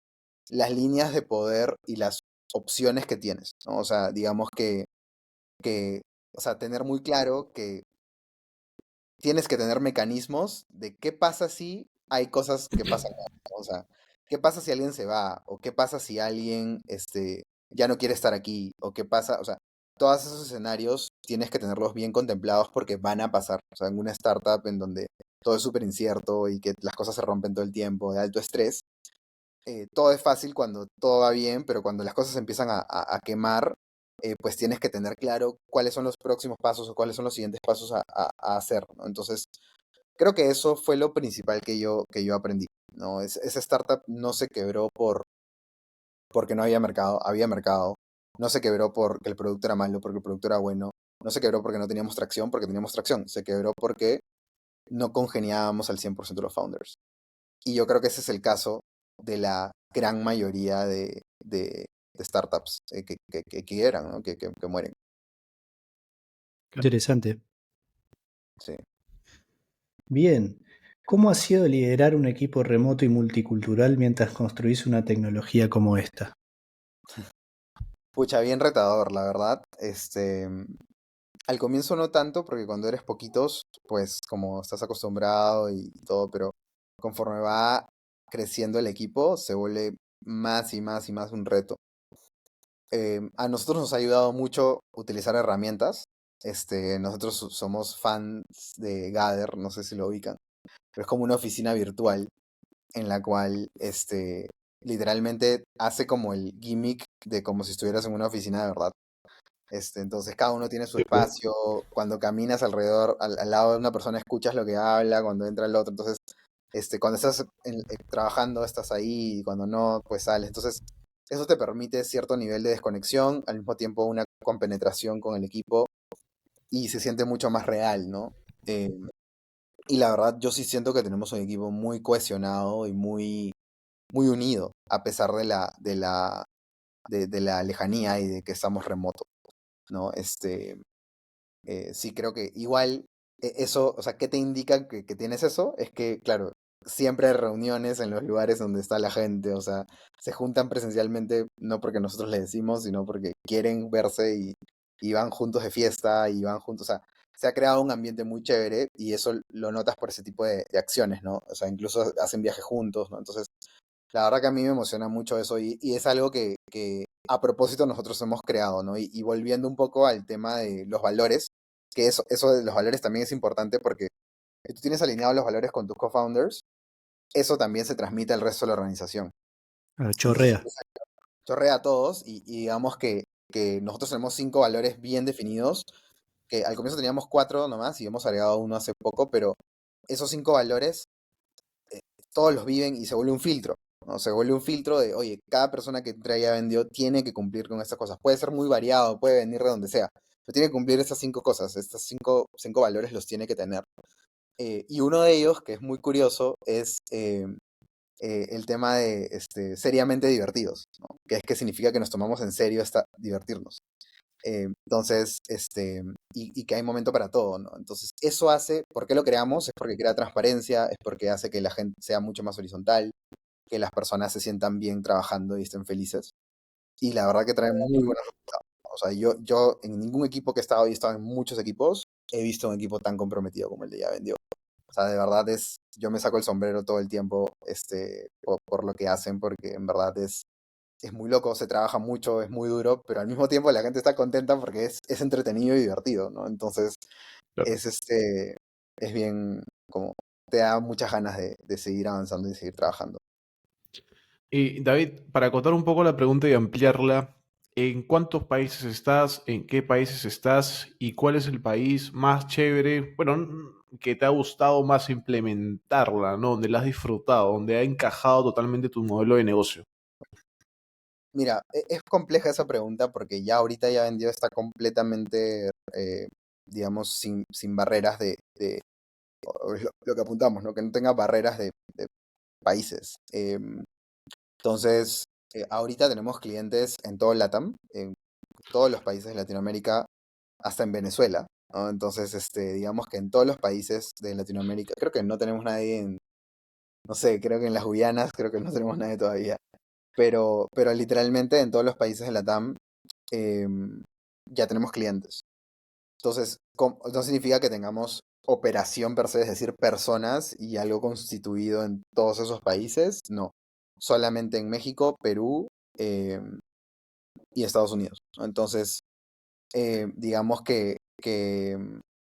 líneas de poder y las opciones que tienes, ¿no? O sea, digamos que, o sea, tener muy claro que tienes que tener mecanismos de qué pasa si hay cosas que pasan mal, ¿no? O sea, qué pasa si alguien se va, o qué pasa si alguien ya no quiere estar aquí, o qué pasa, o sea, todos esos escenarios tienes que tenerlos bien contemplados porque van a pasar. O sea, en una startup en donde todo es súper incierto y que las cosas se rompen todo el tiempo, de alto estrés, todo es fácil cuando todo va bien, pero cuando las cosas empiezan a quemar, pues tienes que tener claro cuáles son los próximos pasos o cuáles son los siguientes pasos a hacer, ¿no? Entonces, creo que eso fue lo principal que yo aprendí, ¿no? Esa startup no se quebró porque no había mercado, no se quebró porque el producto era malo, porque el producto era bueno, no se quebró porque no teníamos tracción, porque teníamos tracción, se quebró porque no congeniábamos al 100% los founders. Y yo creo que ese es el caso de la gran mayoría de startups que quiebran, ¿no? Que mueren. Interesante. Sí. Bien. ¿Cómo ha sido liderar un equipo remoto y multicultural mientras construís una tecnología como esta? Pucha, bien retador, la verdad. Al comienzo no tanto, porque cuando eres poquitos, pues como estás acostumbrado y todo, pero conforme va creciendo el equipo, se vuelve más y más y más un reto. A nosotros nos ha ayudado mucho utilizar herramientas. Nosotros somos fans de Gather, no sé si lo ubican, pero es como una oficina virtual en la cual literalmente hace como el gimmick de como si estuvieras en una oficina de verdad. Entonces cada uno tiene su Sí, pues. espacio, cuando caminas alrededor, al lado de una persona escuchas lo que habla, cuando entra el otro, entonces cuando estás trabajando estás ahí y cuando no, pues sales. Entonces eso te permite cierto nivel de desconexión, al mismo tiempo una compenetración con el equipo y se siente mucho más real, ¿no? Eh, y la verdad yo sí siento que tenemos un equipo muy cohesionado y muy unido, a pesar de la lejanía y de que estamos remotos, ¿no? Sí creo que igual eso, o sea, ¿qué te indica que tienes eso? Es que, claro, siempre hay reuniones en los lugares donde está la gente, o sea, se juntan presencialmente no porque nosotros les decimos, sino porque quieren verse y van juntos de fiesta y van juntos, o sea, se ha creado un ambiente muy chévere y eso lo notas por ese tipo de acciones, ¿no? O sea, incluso hacen viajes juntos, ¿no? Entonces, la verdad que a mí me emociona mucho eso y es algo que a propósito nosotros hemos creado, ¿no? Y volviendo un poco al tema de los valores, que eso de los valores también es importante porque si tú tienes alineados los valores con tus co-founders, eso también se transmite al resto de la organización. Y Chorrea. chorrea a todos y digamos que nosotros tenemos 5 valores bien definidos, que al comienzo teníamos 4 nomás y hemos agregado uno hace poco, pero esos 5 valores todos los viven y se vuelve un filtro, ¿no? Se vuelve un filtro de, oye, cada persona que entra ya vendió tiene que cumplir con estas cosas. Puede ser muy variado, puede venir de donde sea, pero tiene que cumplir estas 5 cosas, estos cinco valores los tiene que tener. Y uno de ellos, que es muy curioso, es el tema de seriamente divertidos, ¿no? Que es que significa que nos tomamos en serio hasta divertirnos. Entonces, y que hay momento para todo, ¿no? Entonces, eso hace, ¿por qué lo creamos? Es porque crea transparencia, es porque hace que la gente sea mucho más horizontal, que las personas se sientan bien trabajando y estén felices. Y la verdad que trae muy buenos resultados. O sea, yo en ningún equipo que he estado, y he estado en muchos equipos, he visto un equipo tan comprometido como el de Ya Vendió. O sea, de verdad yo me saco el sombrero todo el tiempo, por lo que hacen, porque en verdad es muy loco, se trabaja mucho, es muy duro, pero al mismo tiempo la gente está contenta porque es entretenido y divertido, ¿no? Entonces, Claro. es bien, como, te da muchas ganas de seguir avanzando y seguir trabajando. Y David, para acotar un poco la pregunta y ampliarla, ¿en cuántos países estás? ¿En qué países estás? ¿Y cuál es el país más chévere? Bueno, que te ha gustado más implementarla, ¿no? Donde la has disfrutado, donde ha encajado totalmente tu modelo de negocio. Mira, es compleja esa pregunta porque ya ahorita Ya Vendió está completamente, digamos, sin barreras o es lo que apuntamos, ¿no? Que no tenga barreras de países. Entonces, ahorita tenemos clientes en todo LATAM, en todos los países de Latinoamérica, hasta en Venezuela, ¿no? Entonces, digamos que en todos los países de Latinoamérica, creo que no tenemos nadie no sé, creo que en las Guyanas, creo que no tenemos nadie todavía, pero literalmente en todos los países de LATAM ya tenemos clientes. Entonces, no significa que tengamos operación per se, es decir, personas y algo constituido en todos esos países, no. Solamente en México, Perú y Estados Unidos, ¿no? Entonces, digamos que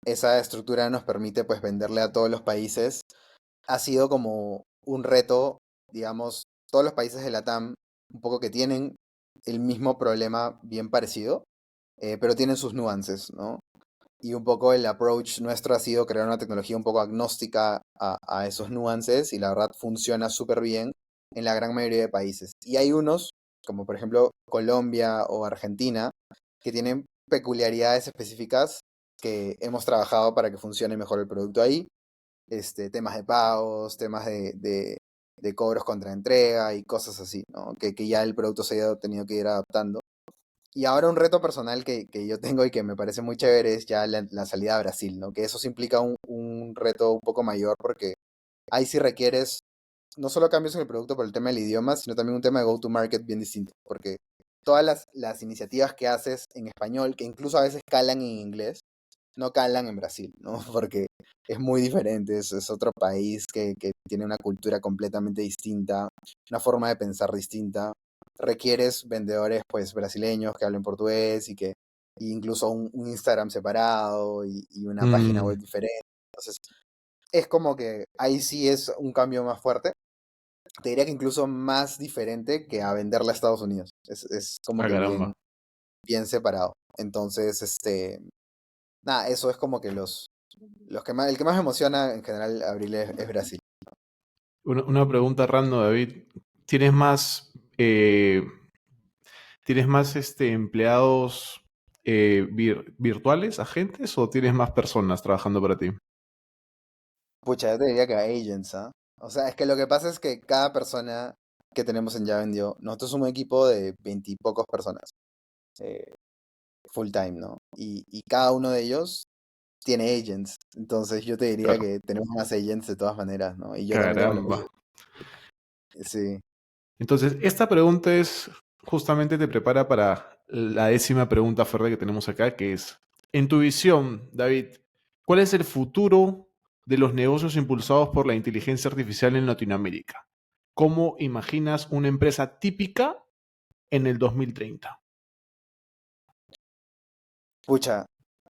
esa estructura nos permite pues venderle a todos los países. Ha sido como un reto, digamos, todos los países de LATAM, un poco que tienen el mismo problema bien parecido, pero tienen sus nuances, ¿no? Y un poco el approach nuestro ha sido crear una tecnología un poco agnóstica a esos nuances y la verdad funciona súper bien en la gran mayoría de países. Y hay unos, como por ejemplo Colombia o Argentina, que tienen peculiaridades específicas que hemos trabajado para que funcione mejor el producto ahí. Temas de pagos, temas de cobros contra entrega y cosas así, ¿no? Que ya el producto se haya tenido que ir adaptando. Y ahora un reto personal que yo tengo y que me parece muy chévere es ya la salida a Brasil, ¿no? Que eso sí implica un reto un poco mayor porque ahí sí requieres no solo cambios en el producto por el tema del idioma, sino también un tema de go-to-market bien distinto, porque todas las iniciativas que haces en español, que incluso a veces calan en inglés, no calan en Brasil, ¿no? Porque es muy diferente, es otro país que tiene una cultura completamente distinta, una forma de pensar distinta. Requieres vendedores, pues, brasileños que hablen portugués y incluso un Instagram separado y una página web Mm, diferente. Entonces, es como que ahí sí es un cambio más fuerte. Te diría que incluso más diferente que a venderla a Estados Unidos. Es como que caramba. bien separado. Entonces, nada, eso es como que los que más, el que más me emociona en general abril es Brasil. Una pregunta random, David. ¿Tienes más, eh, ¿tienes más empleados virtuales, agentes, o tienes más personas trabajando para ti? Pucha, yo te diría que agents, ¿ah? O sea, es que lo que pasa es que cada persona que tenemos en Ya Vendió, nosotros somos un equipo de 20 y pocos personas, eh, full time, ¿no? Y cada uno de ellos tiene agents. Entonces yo te diría Claro. que tenemos más agents de todas maneras, ¿no? Y yo también tengo la Caramba. posibilidad. Sí. Entonces, esta pregunta es justamente te prepara para la 10ª pregunta fuerte que tenemos acá, que es, en tu visión, David, ¿cuál es el futuro de los negocios impulsados por la inteligencia artificial en Latinoamérica? ¿Cómo imaginas una empresa típica en el 2030? Pucha,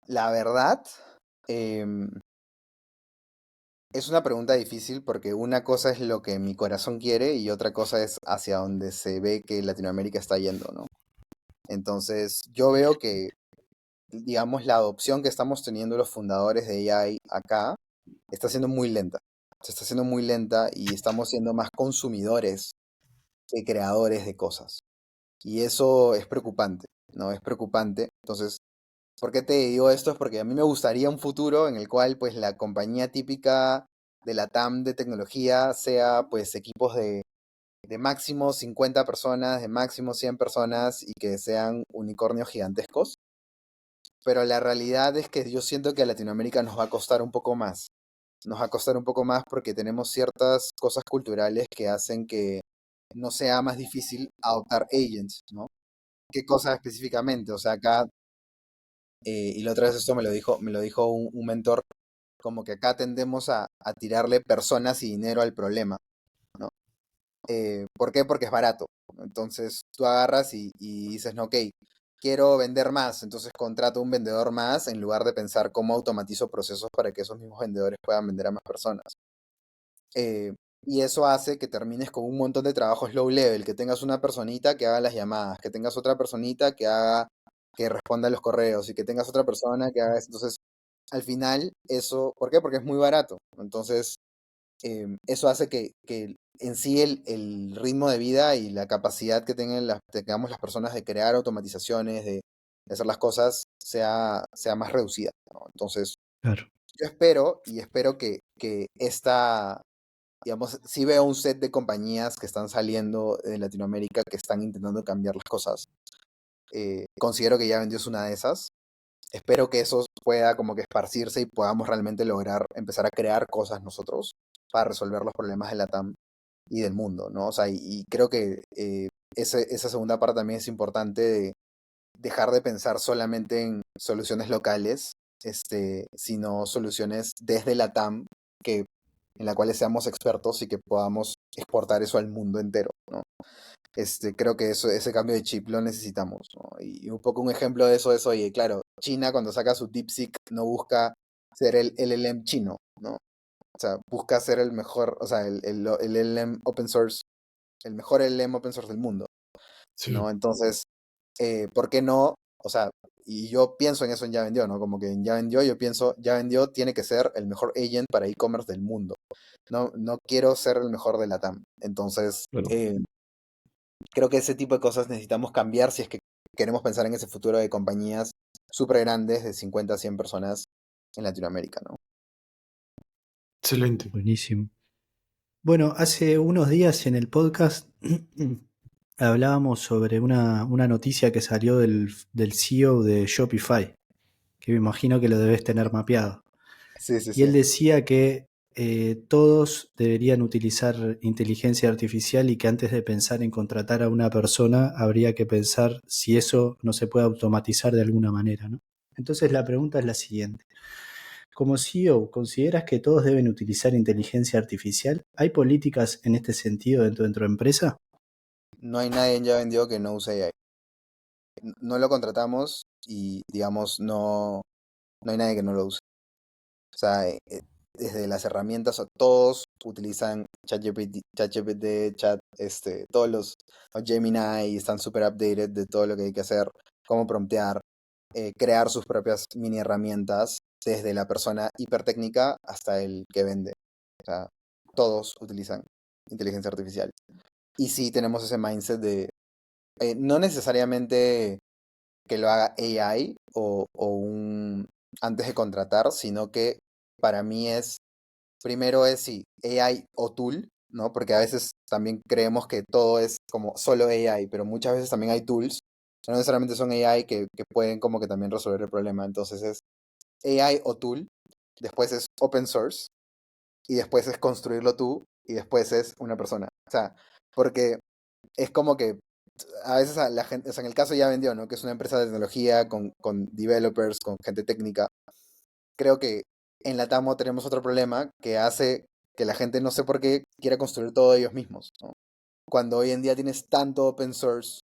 la verdad, em, es una pregunta difícil porque una cosa es lo que mi corazón quiere y otra cosa es hacia donde se ve que Latinoamérica está yendo, ¿no? Entonces, yo veo que, digamos, la adopción que estamos teniendo los fundadores de AI acá está siendo muy lenta. Se está haciendo muy lenta y estamos siendo más consumidores que creadores de cosas. Y eso es preocupante, ¿no? Es preocupante. Entonces, ¿por qué te digo esto? Es porque a mí me gustaría un futuro en el cual pues la compañía típica de la TAM de tecnología sea pues equipos de máximo 50 personas, de máximo 100 personas y que sean unicornios gigantescos. Pero la realidad es que yo siento que a Latinoamérica nos va a costar un poco más. Nos va a costar un poco más porque tenemos ciertas cosas culturales que hacen que no sea más difícil adoptar agents, ¿no? ¿Qué cosas específicamente? O sea, acá, y la otra vez esto me lo dijo un mentor, como que acá tendemos a tirarle personas y dinero al problema, ¿no? ¿Por qué? Porque es barato. Entonces tú agarras y dices, no, ok, quiero vender más, entonces contrato un vendedor más en lugar de pensar cómo automatizo procesos para que esos mismos vendedores puedan vender a más personas. Eh, y eso hace que termines con un montón de trabajos low level, que tengas una personita que haga las llamadas, que tengas otra personita que responda a los correos y que tengas otra persona que haga eso. Entonces, al final, eso, ¿por qué? Porque es muy barato. Entonces, eso hace que en sí el ritmo de vida y la capacidad que tengamos las personas de crear automatizaciones, de hacer las cosas, sea más reducida, ¿no? Entonces, Claro. yo espero que esta, digamos, sí veo un set de compañías que están saliendo de Latinoamérica que están intentando cambiar las cosas. Considero que ya vendió una de esas. Espero que eso pueda como que esparcirse y podamos realmente lograr empezar a crear cosas nosotros para resolver los problemas de la TAM y del mundo, ¿no? O sea, y creo que esa segunda parte también es importante de dejar de pensar solamente en soluciones locales, sino soluciones desde la TAM que, en la cuales seamos expertos y que podamos exportar eso al mundo entero, ¿no? Creo que ese cambio de chip lo necesitamos, ¿no? Y un poco un ejemplo de eso es, oye, claro, China cuando saca su DeepSeek no busca ser el LLM chino, ¿no? O sea, busca ser el mejor, o sea, el LLM open source, el mejor LLM open source del mundo, Sí. ¿no? Entonces, ¿por qué no? O sea, y yo pienso en eso en Ya Vendió, ¿no? Como que en Ya Vendió yo pienso, Ya Vendió tiene que ser el mejor agent para e-commerce del mundo. No, no quiero ser el mejor de la TAM. Entonces, Claro. creo que ese tipo de cosas necesitamos cambiar si es que queremos pensar en ese futuro de compañías súper grandes de 50 a 100 personas en Latinoamérica, ¿no? Excelente. Buenísimo. Bueno, hace unos días en el podcast hablábamos sobre una noticia que salió del CEO de Shopify, que me imagino que lo debes tener mapeado. Sí, sí, Y sí. él decía que todos deberían utilizar inteligencia artificial y que antes de pensar en contratar a una persona habría que pensar si eso no se puede automatizar de alguna manera, ¿no? Entonces la pregunta es la siguiente. Como CEO, ¿consideras que todos deben utilizar inteligencia artificial? ¿Hay políticas en este sentido dentro de tu empresa? No hay nadie en Ya Vendió que no use AI. No lo contratamos y, digamos, no hay nadie que no lo use. O sea, desde las herramientas, todos utilizan ChatGPT, todos los Gemini están súper updated de todo lo que hay que hacer, cómo promptear, crear sus propias mini herramientas, desde la persona hipertécnica hasta el que vende. O sea, todos utilizan inteligencia artificial. Y sí tenemos ese mindset de, no necesariamente que lo haga AI antes de contratar, sino que para mí primero es sí, AI o tool, ¿no? Porque a veces también creemos que todo es como solo AI, pero muchas veces también hay tools, no necesariamente son AI que pueden como que también resolver el problema. Entonces es AI o tool, después es open source, y después es construirlo tú, y después es una persona. O sea, porque es como que a veces a la gente, o sea, en el caso ya vendió, ¿no? Que es una empresa de tecnología con developers, con gente técnica. Creo que en la TAMO tenemos otro problema que hace que la gente no sé por qué quiera construir todo ellos mismos, ¿no? Cuando hoy en día tienes tanto open source,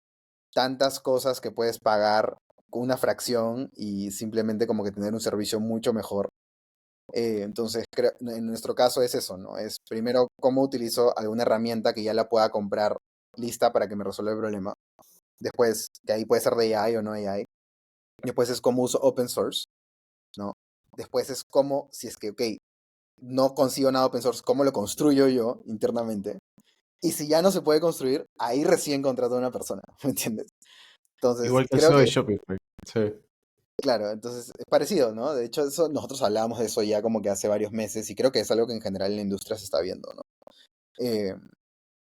tantas cosas que puedes pagar con una fracción y simplemente como que tener un servicio mucho mejor. Entonces, en nuestro caso es eso, ¿no? Es primero cómo utilizo alguna herramienta que ya la pueda comprar lista para que me resuelva el problema. Después, que ahí puede ser de AI o no AI. Después es cómo uso open source, ¿no? Después es cómo, si es que, ok, no consigo nada open source, cómo lo construyo yo internamente. Y si ya no se puede construir, ahí recién contrato a una persona, ¿me entiendes? Entonces, Igual que el creo CEO de que, Shopify. Sí. claro, entonces es parecido, ¿no? De hecho, eso, nosotros hablábamos de eso ya como que hace varios meses y creo que es algo que en general en la industria se está viendo, ¿no? Eh,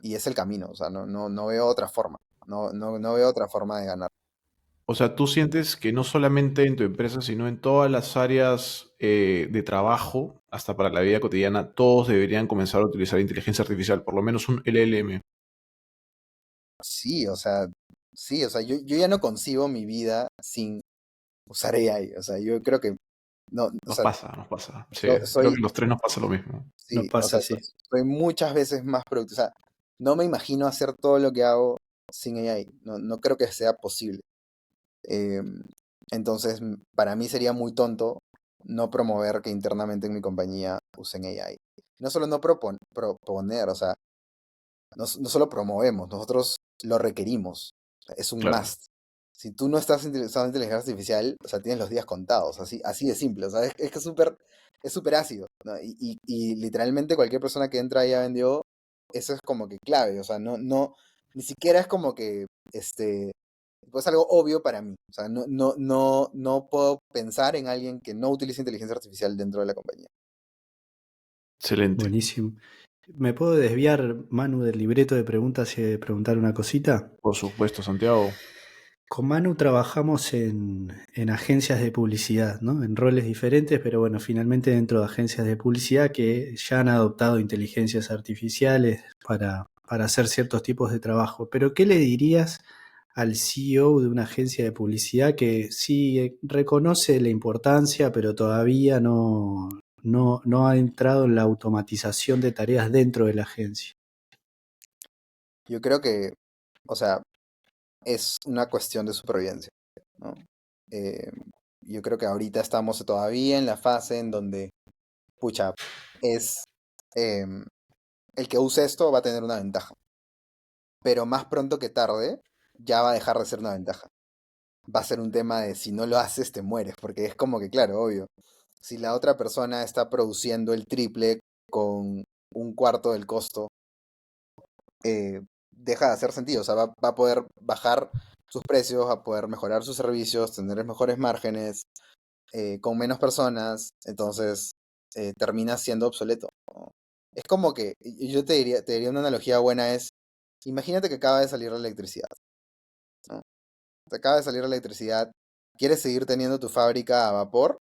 y es el camino, o sea, no veo otra forma, no veo otra forma de ganar. O sea, tú sientes que no solamente en tu empresa, sino en todas las áreas de trabajo, hasta para la vida cotidiana, todos deberían comenzar a utilizar inteligencia artificial, por lo menos un LLM. Sí, o sea, sí, o sea, yo ya no concibo mi vida sin usar AI, o sea, yo creo que, no, o sea, Nos pasa. Sí, creo que soy, a los tres nos pasa lo mismo. Nos sí, o pasa sea, así. soy muchas veces más productivo, o sea, no me imagino hacer todo lo que hago sin AI, no creo que sea posible. Eh, entonces, para mí sería muy tonto no promover que internamente en mi compañía usen AI. No solo no proponer, o sea, no solo promovemos, nosotros lo requerimos. Es un Claro. must. Si tú no estás usando inteligencia artificial, o sea, tienes los días contados, así de simple. O sea, es que es súper ácido, ¿no? Y literalmente cualquier persona que entra ya vendió, eso es como que clave. O sea, ni siquiera es como que, pues algo obvio para mí. O sea, no puedo pensar en alguien que no utilice inteligencia artificial dentro de la compañía. Excelente. Buenísimo. ¿Me puedo desviar, Manu, del libreto de preguntas y preguntar una cosita? Por supuesto, Santiago. Con Manu trabajamos en agencias de publicidad, ¿no? En roles diferentes, pero bueno, finalmente dentro de agencias de publicidad que ya han adoptado inteligencias artificiales para hacer ciertos tipos de trabajo. Pero ¿qué le dirías al CEO de una agencia de publicidad que sí reconoce la importancia, pero todavía no ha entrado en la automatización de tareas dentro de la agencia? Yo creo que, o sea, es una cuestión de supervivencia, ¿no? Eh, yo creo que ahorita estamos todavía en la fase en donde, pucha, es em, el que use esto va a tener una ventaja, pero más pronto que tarde ya va a dejar de ser una ventaja. Va a ser un tema de si no lo haces te mueres, porque es como que, claro, obvio, si la otra persona está produciendo el triple con un cuarto del costo, deja de hacer sentido. O sea, va a poder bajar sus precios, va a poder mejorar sus servicios, tener mejores márgenes, con menos personas, entonces termina siendo obsoleto, ¿no? Es como que, y yo te diría una analogía buena es, imagínate que acaba de salir la electricidad, ¿no? Te acaba de salir la electricidad, ¿quieres seguir teniendo tu fábrica a vapor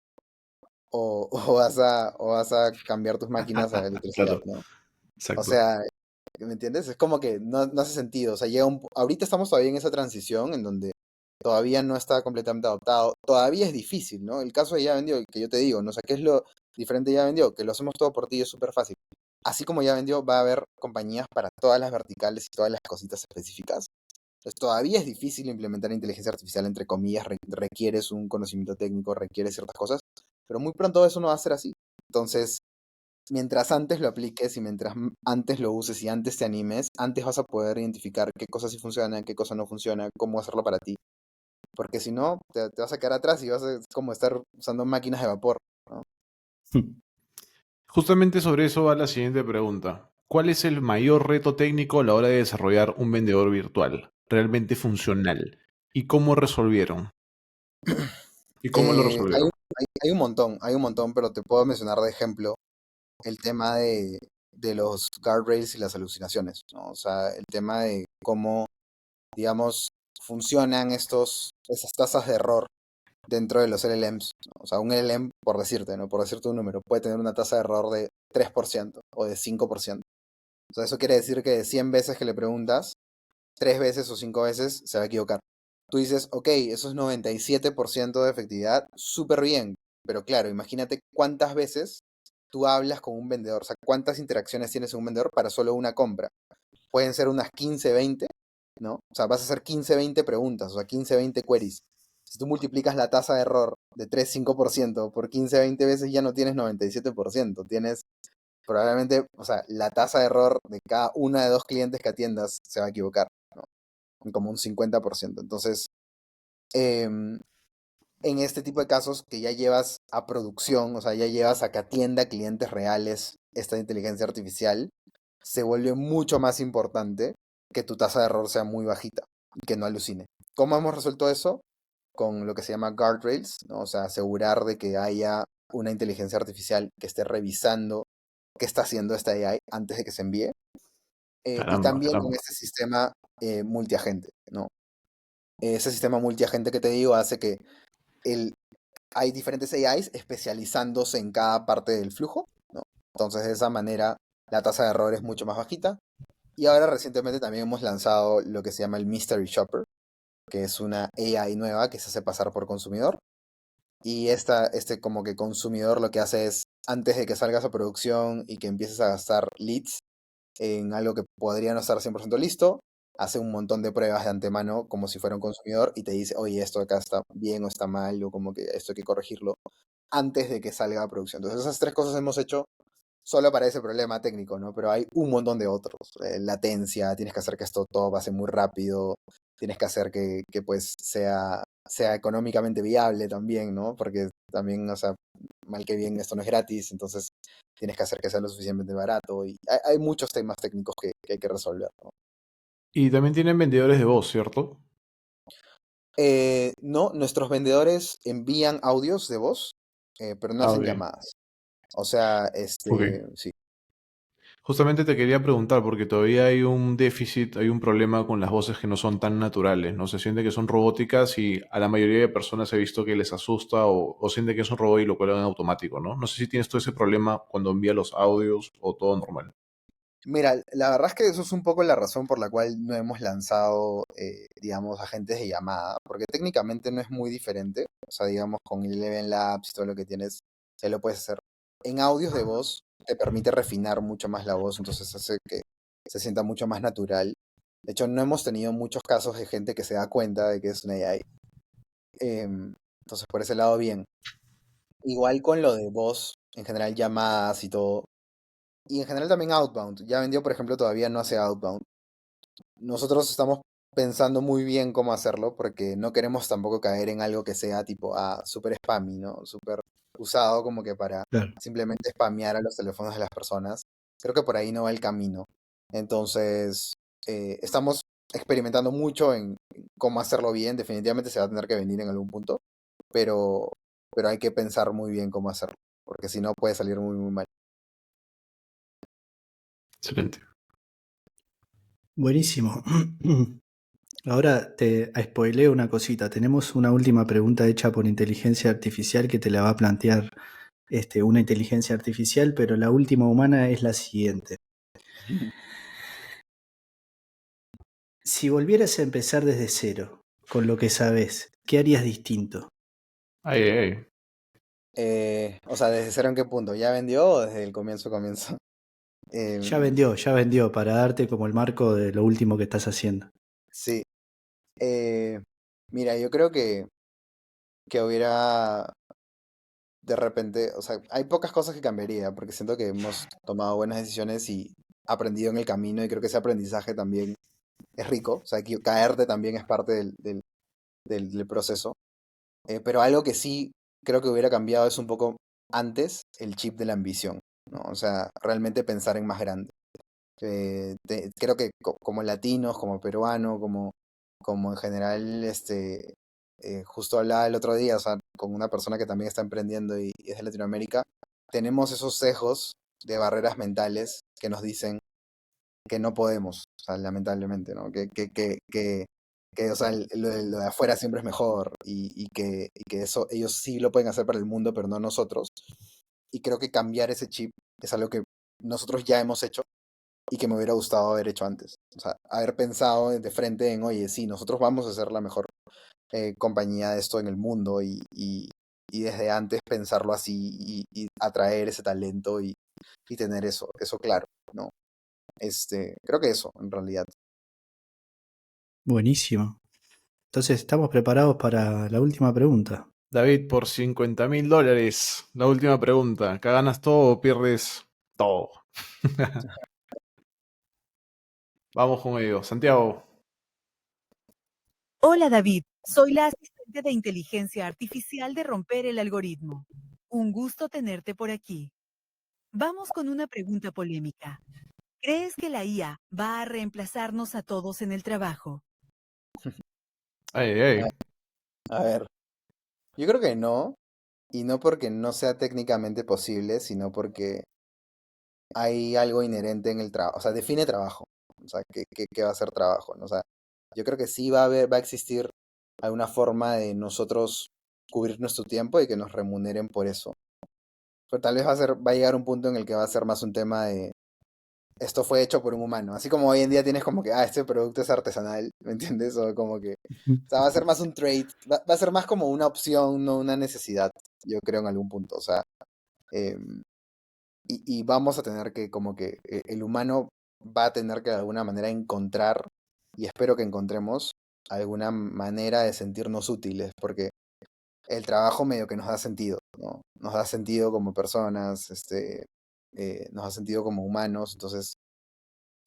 o vas a cambiar tus máquinas a electricidad, Claro, ¿no? O exacto. sea, ¿me entiendes? Es como que no hace sentido. O sea, ahorita estamos todavía en esa transición en donde todavía no está completamente adoptado. Todavía es difícil, ¿no? El caso de Ya Vendió, que yo te digo, ¿no? O sea, ¿qué es lo diferente de Ya Vendió? Que lo hacemos todo por ti y es súper fácil. Así como Ya Vendió, va a haber compañías para todas las verticales y todas las cositas específicas. Entonces, todavía es difícil implementar inteligencia artificial, entre comillas, requieres un conocimiento técnico, requieres ciertas cosas, pero muy pronto eso no va a ser así. Entonces, mientras antes lo apliques y mientras antes lo uses y antes te animes, antes vas a poder identificar qué cosas sí funcionan, qué cosas no funcionan, cómo hacerlo para ti. Porque si no, te vas a quedar atrás y vas a es como estar usando máquinas de vapor, ¿no? Justamente sobre eso va la siguiente pregunta. ¿Cuál es el mayor reto técnico a la hora de desarrollar un vendedor virtual realmente funcional? ¿Y cómo resolvieron? ¿Y cómo lo Eh, hay, resolvieron? hay un montón, pero te puedo mencionar de ejemplo el tema de los guardrails y las alucinaciones, ¿no? O sea, el tema de cómo, digamos, funcionan esas tasas de error dentro de los LLMs, ¿no? O sea, un LLM, por decirte, ¿no? Por decirte un número, puede tener una tasa de error de 3% o de 5%. O sea, eso quiere decir que de 100 veces que le preguntas, 3 veces o 5 veces, se va a equivocar. Tú dices, ok, eso es 97% de efectividad, súper bien. Pero claro, imagínate cuántas veces tú hablas con un vendedor, o sea, cuántas interacciones tienes con un vendedor para solo una compra. Pueden ser unas 15, 20, ¿no? O sea, vas a hacer 15, 20 preguntas, o sea, 15, 20 queries. Si tú multiplicas la tasa de error de 3, 5% por 15, 20 veces, ya no tienes 97%, tienes probablemente, o sea, la tasa de error de cada una de 2 clientes que atiendas se va a equivocar, ¿no? Como un 50%. Entonces, em, en este tipo de casos que ya llevas a producción, o sea, ya llevas a que atienda clientes reales esta inteligencia artificial, se vuelve mucho más importante que tu tasa de error sea muy bajita y que no alucine. ¿Cómo hemos resuelto eso? Con lo que se llama guardrails, ¿no? O sea, asegurar de que haya una inteligencia artificial que esté revisando qué está haciendo esta AI antes de que se envíe. Y Caramba, también con caramba. este sistema multiagente, ¿no? Ese sistema multiagente que te digo hace que el, hay diferentes AIs especializándose en cada parte del flujo, ¿no? Entonces, de esa manera, la tasa de error es mucho más bajita. Y ahora recientemente también hemos lanzado lo que se llama el Mystery Shopper, que es una AI nueva que se hace pasar por consumidor. Y este como que consumidor lo que hace es, antes de que salgas a producción y que empieces a gastar leads en algo que podría no estar 100% listo, hace un montón de pruebas de antemano como si fuera un consumidor y te dice, oye, esto acá está bien o está mal, o como que esto hay que corregirlo antes de que salga a producción. Entonces esas 3 cosas hemos hecho solo para ese problema técnico, ¿no? Pero hay un montón de otros. Latencia, tienes que hacer que esto todo pase muy rápido, tienes que hacer que pues sea económicamente viable también, ¿no? Porque también, o sea, mal que bien esto no es gratis, entonces tienes que hacer que sea lo suficientemente barato y hay muchos temas técnicos que hay que resolver, ¿no? Y también tienen vendedores de voz, ¿cierto? No, nuestros vendedores envían audios de voz, pero no Ah, hacen ok. llamadas. O sea, Ok. sí. Justamente te quería preguntar, porque todavía hay un déficit, hay un problema con las voces que no son tan naturales, ¿no? Se siente que son robóticas y a la mayoría de personas he visto que les asusta o siente que es un robot y lo cuelgan en automático, ¿no? No sé si tienes todo ese problema cuando envía los audios o todo normal. Mira, la verdad es que eso es un poco la razón por la cual no hemos lanzado, digamos, agentes de llamada, porque técnicamente no es muy diferente. O sea, digamos, con Eleven Labs y todo lo que tienes, se lo puedes hacer. En audios de voz te permite refinar mucho más la voz, entonces hace que se sienta mucho más natural. De hecho, no hemos tenido muchos casos de gente que se da cuenta de que es una AI. Entonces, por ese lado, bien. Igual con lo de voz, en general llamadas y todo. Y en general también outbound. Ya vendió, por ejemplo, todavía no hace outbound. Nosotros estamos pensando muy bien cómo hacerlo porque no queremos tampoco caer en algo que sea tipo súper spammy, ¿no? Súper usado como que para Claro. simplemente spamear a los teléfonos de las personas. Creo que por ahí no va el camino. Entonces, estamos experimentando mucho en cómo hacerlo bien. Definitivamente se va a tener que venir en algún punto, pero, pero hay que pensar muy bien cómo hacerlo, porque si no puede salir muy, muy mal. Excelente. Buenísimo. Ahora te spoileo una cosita. Tenemos una última pregunta hecha por inteligencia artificial que te la va a plantear una inteligencia artificial, pero la última humana es la siguiente. Si volvieras a empezar desde cero, con lo que sabes, ¿qué harías distinto? Ay, ay, ay. O sea, ¿desde cero en qué punto? ¿Ya vendió o desde el comienzo comienzo? Em, Ya vendió, para darte como el marco de lo último que estás haciendo. sí. eh, Mira, yo creo que hubiera de repente, o sea, hay pocas cosas que cambiaría, porque siento que hemos tomado buenas decisiones y aprendido en el camino y creo que ese aprendizaje también es rico, o sea, que caerte también es parte del proceso. Pero algo que sí creo que hubiera cambiado es un poco antes el chip de la ambición, ¿no? O sea, realmente pensar en más grande. Creo que como latinos, como peruano, como en general, justo hablaba el otro día, o sea, con una persona que también está emprendiendo y es de Latinoamérica, tenemos esos sesgos de barreras mentales que nos dicen que no podemos, o sea, lamentablemente, ¿no? O sea, lo de afuera siempre es mejor y que eso ellos sí lo pueden hacer para el mundo, pero no nosotros. Y creo que cambiar ese chip es algo que nosotros ya hemos hecho y que me hubiera gustado haber hecho antes. O sea, haber pensado de frente en, oye, sí, nosotros vamos a ser la mejor compañía de esto en el mundo y desde antes pensarlo así y atraer ese talento y tener eso claro, ¿no? Creo que eso, en realidad. Buenísimo. Entonces, estamos preparados para la última pregunta. David, por $50.000, la última pregunta. ¿Acá ganas todo o pierdes todo? Vamos con ello. Santiago. Hola David, soy la asistente de inteligencia artificial de Romper el Algoritmo. Un gusto tenerte por aquí. Vamos con una pregunta polémica. ¿Crees que la IA va a reemplazarnos a todos en el trabajo? Ay, ay. A ver, yo creo que no, y no porque no sea técnicamente posible, sino porque hay algo inherente en el trabajo, o sea, define trabajo, o sea, ¿qué va a ser trabajo? ¿No? O sea, yo creo que sí va a existir alguna forma de nosotros cubrir nuestro tiempo y que nos remuneren por eso. Pero tal vez va a llegar un punto en el que va a ser más un tema de esto fue hecho por un humano. Así como hoy en día tienes como que, este producto es artesanal, ¿me entiendes? O como que, o sea, va a ser más un trade, va a ser más como una opción, no una necesidad, yo creo en algún punto. O sea, em, y vamos a tener que, como que, el humano va a tener que de alguna manera encontrar, y espero que encontremos, alguna manera de sentirnos útiles, porque el trabajo medio que nos da sentido, ¿no? Nos da sentido como personas, nos da sentido como humanos, entonces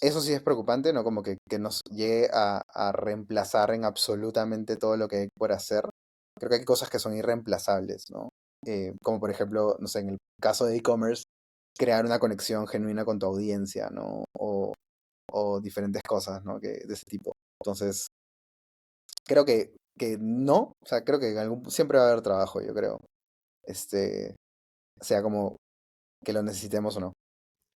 eso sí es preocupante, ¿no? Como que nos llegue a reemplazar en absolutamente todo lo que hay por hacer. Creo que hay cosas que son irreemplazables, ¿no? Como por ejemplo, no sé, en el caso de e-commerce, crear una conexión genuina con tu audiencia, ¿no? O diferentes cosas, ¿no? De ese tipo. Entonces, creo que no, o sea, creo que siempre va a haber trabajo, yo creo. Este, sea como que lo necesitemos o no.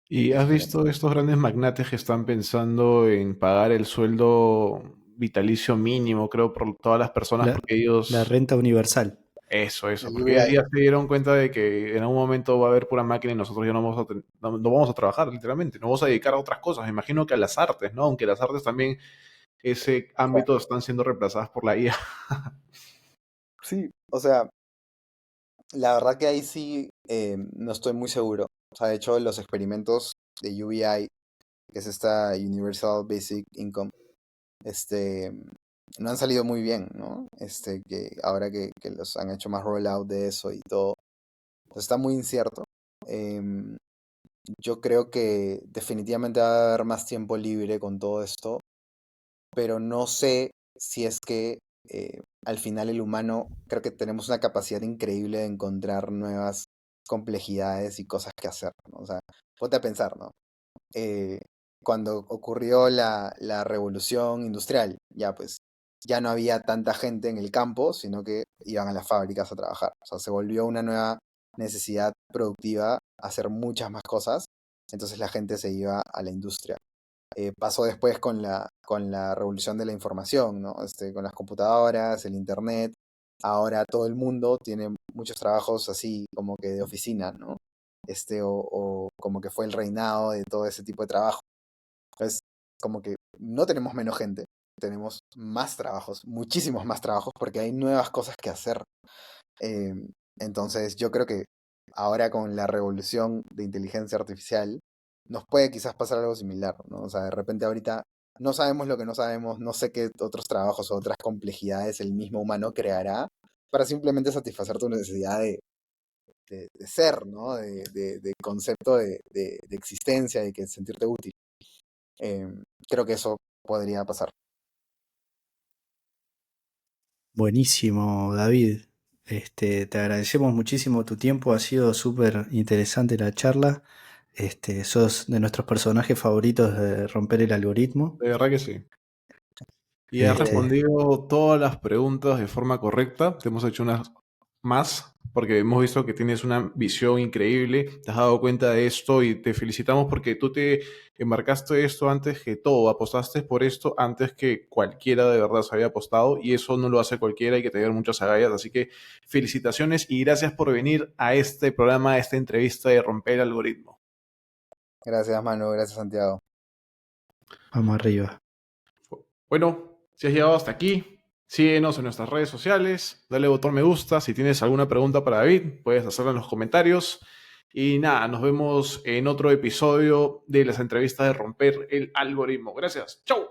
¿Y has visto estos grandes magnates que están pensando en pagar el sueldo vitalicio mínimo, creo, por todas las personas, La, porque la ellos... renta universal. Eso, El porque ya, UBI. ya se dieron cuenta de que en algún momento va a haber pura máquina y nosotros ya no vamos a trabajar, literalmente, nos vamos a dedicar a otras cosas. Me imagino que a las artes, ¿no? Aunque las artes también, ese ámbito están siendo reemplazadas por la IA. Sí, o sea, la verdad que ahí sí no estoy muy seguro. O sea, de hecho, los experimentos de UBI, que es esta Universal Basic Income, este, no han salido muy bien, ¿no? Que ahora que los han hecho más rollout de eso y todo, pues está muy incierto. Em, yo creo que definitivamente va a haber más tiempo libre con todo esto, pero no sé si es que al final el humano, creo que tenemos una capacidad increíble de encontrar nuevas complejidades y cosas que hacer, ¿no? O sea, ponte a pensar, ¿no? Eh, cuando ocurrió la revolución industrial, ya pues ya no había tanta gente en el campo, sino que iban a las fábricas a trabajar. O sea, se volvió una nueva necesidad productiva hacer muchas más cosas, entonces la gente se iba a la industria. Pasó después con la revolución de la información, ¿no? Con las computadoras, el internet. Ahora todo el mundo tiene muchos trabajos así como que de oficina, ¿no? O como que fue el reinado de todo ese tipo de trabajo. Entonces, como que no tenemos menos gente, tenemos más trabajos, muchísimos más trabajos, porque hay nuevas cosas que hacer. Eh, entonces, yo creo que ahora con la revolución de inteligencia artificial, nos puede quizás pasar algo similar, ¿no? O sea, de repente ahorita no sabemos lo que no sabemos, no sé qué otros trabajos o otras complejidades el mismo humano creará para simplemente satisfacer tu necesidad de ser, ¿no? De concepto de existencia y que sentirte útil. Creo que eso podría pasar. Buenísimo, David. Te agradecemos muchísimo tu tiempo, ha sido súper interesante la charla. Sos de nuestros personajes favoritos de Romper el Algoritmo. De verdad que sí. Y has Este, respondido todas las preguntas de forma correcta. Te hemos hecho unas más porque hemos visto que tienes una visión increíble, te has dado cuenta de esto y te felicitamos porque tú te embarcaste esto antes que todo, apostaste por esto antes que cualquiera de verdad se había apostado y eso no lo hace cualquiera, hay que tener muchas agallas, así que felicitaciones y gracias por venir a este programa, a esta entrevista de Romper el Algoritmo. Gracias, Manu. Gracias, Santiago. Vamos arriba. Bueno, si has llegado hasta aquí, síguenos en nuestras redes sociales, dale botón me gusta. Si tienes alguna pregunta para David, puedes hacerla en los comentarios. Y nada, nos vemos en otro episodio de las entrevistas de Romper el Algoritmo. Gracias. ¡Chau!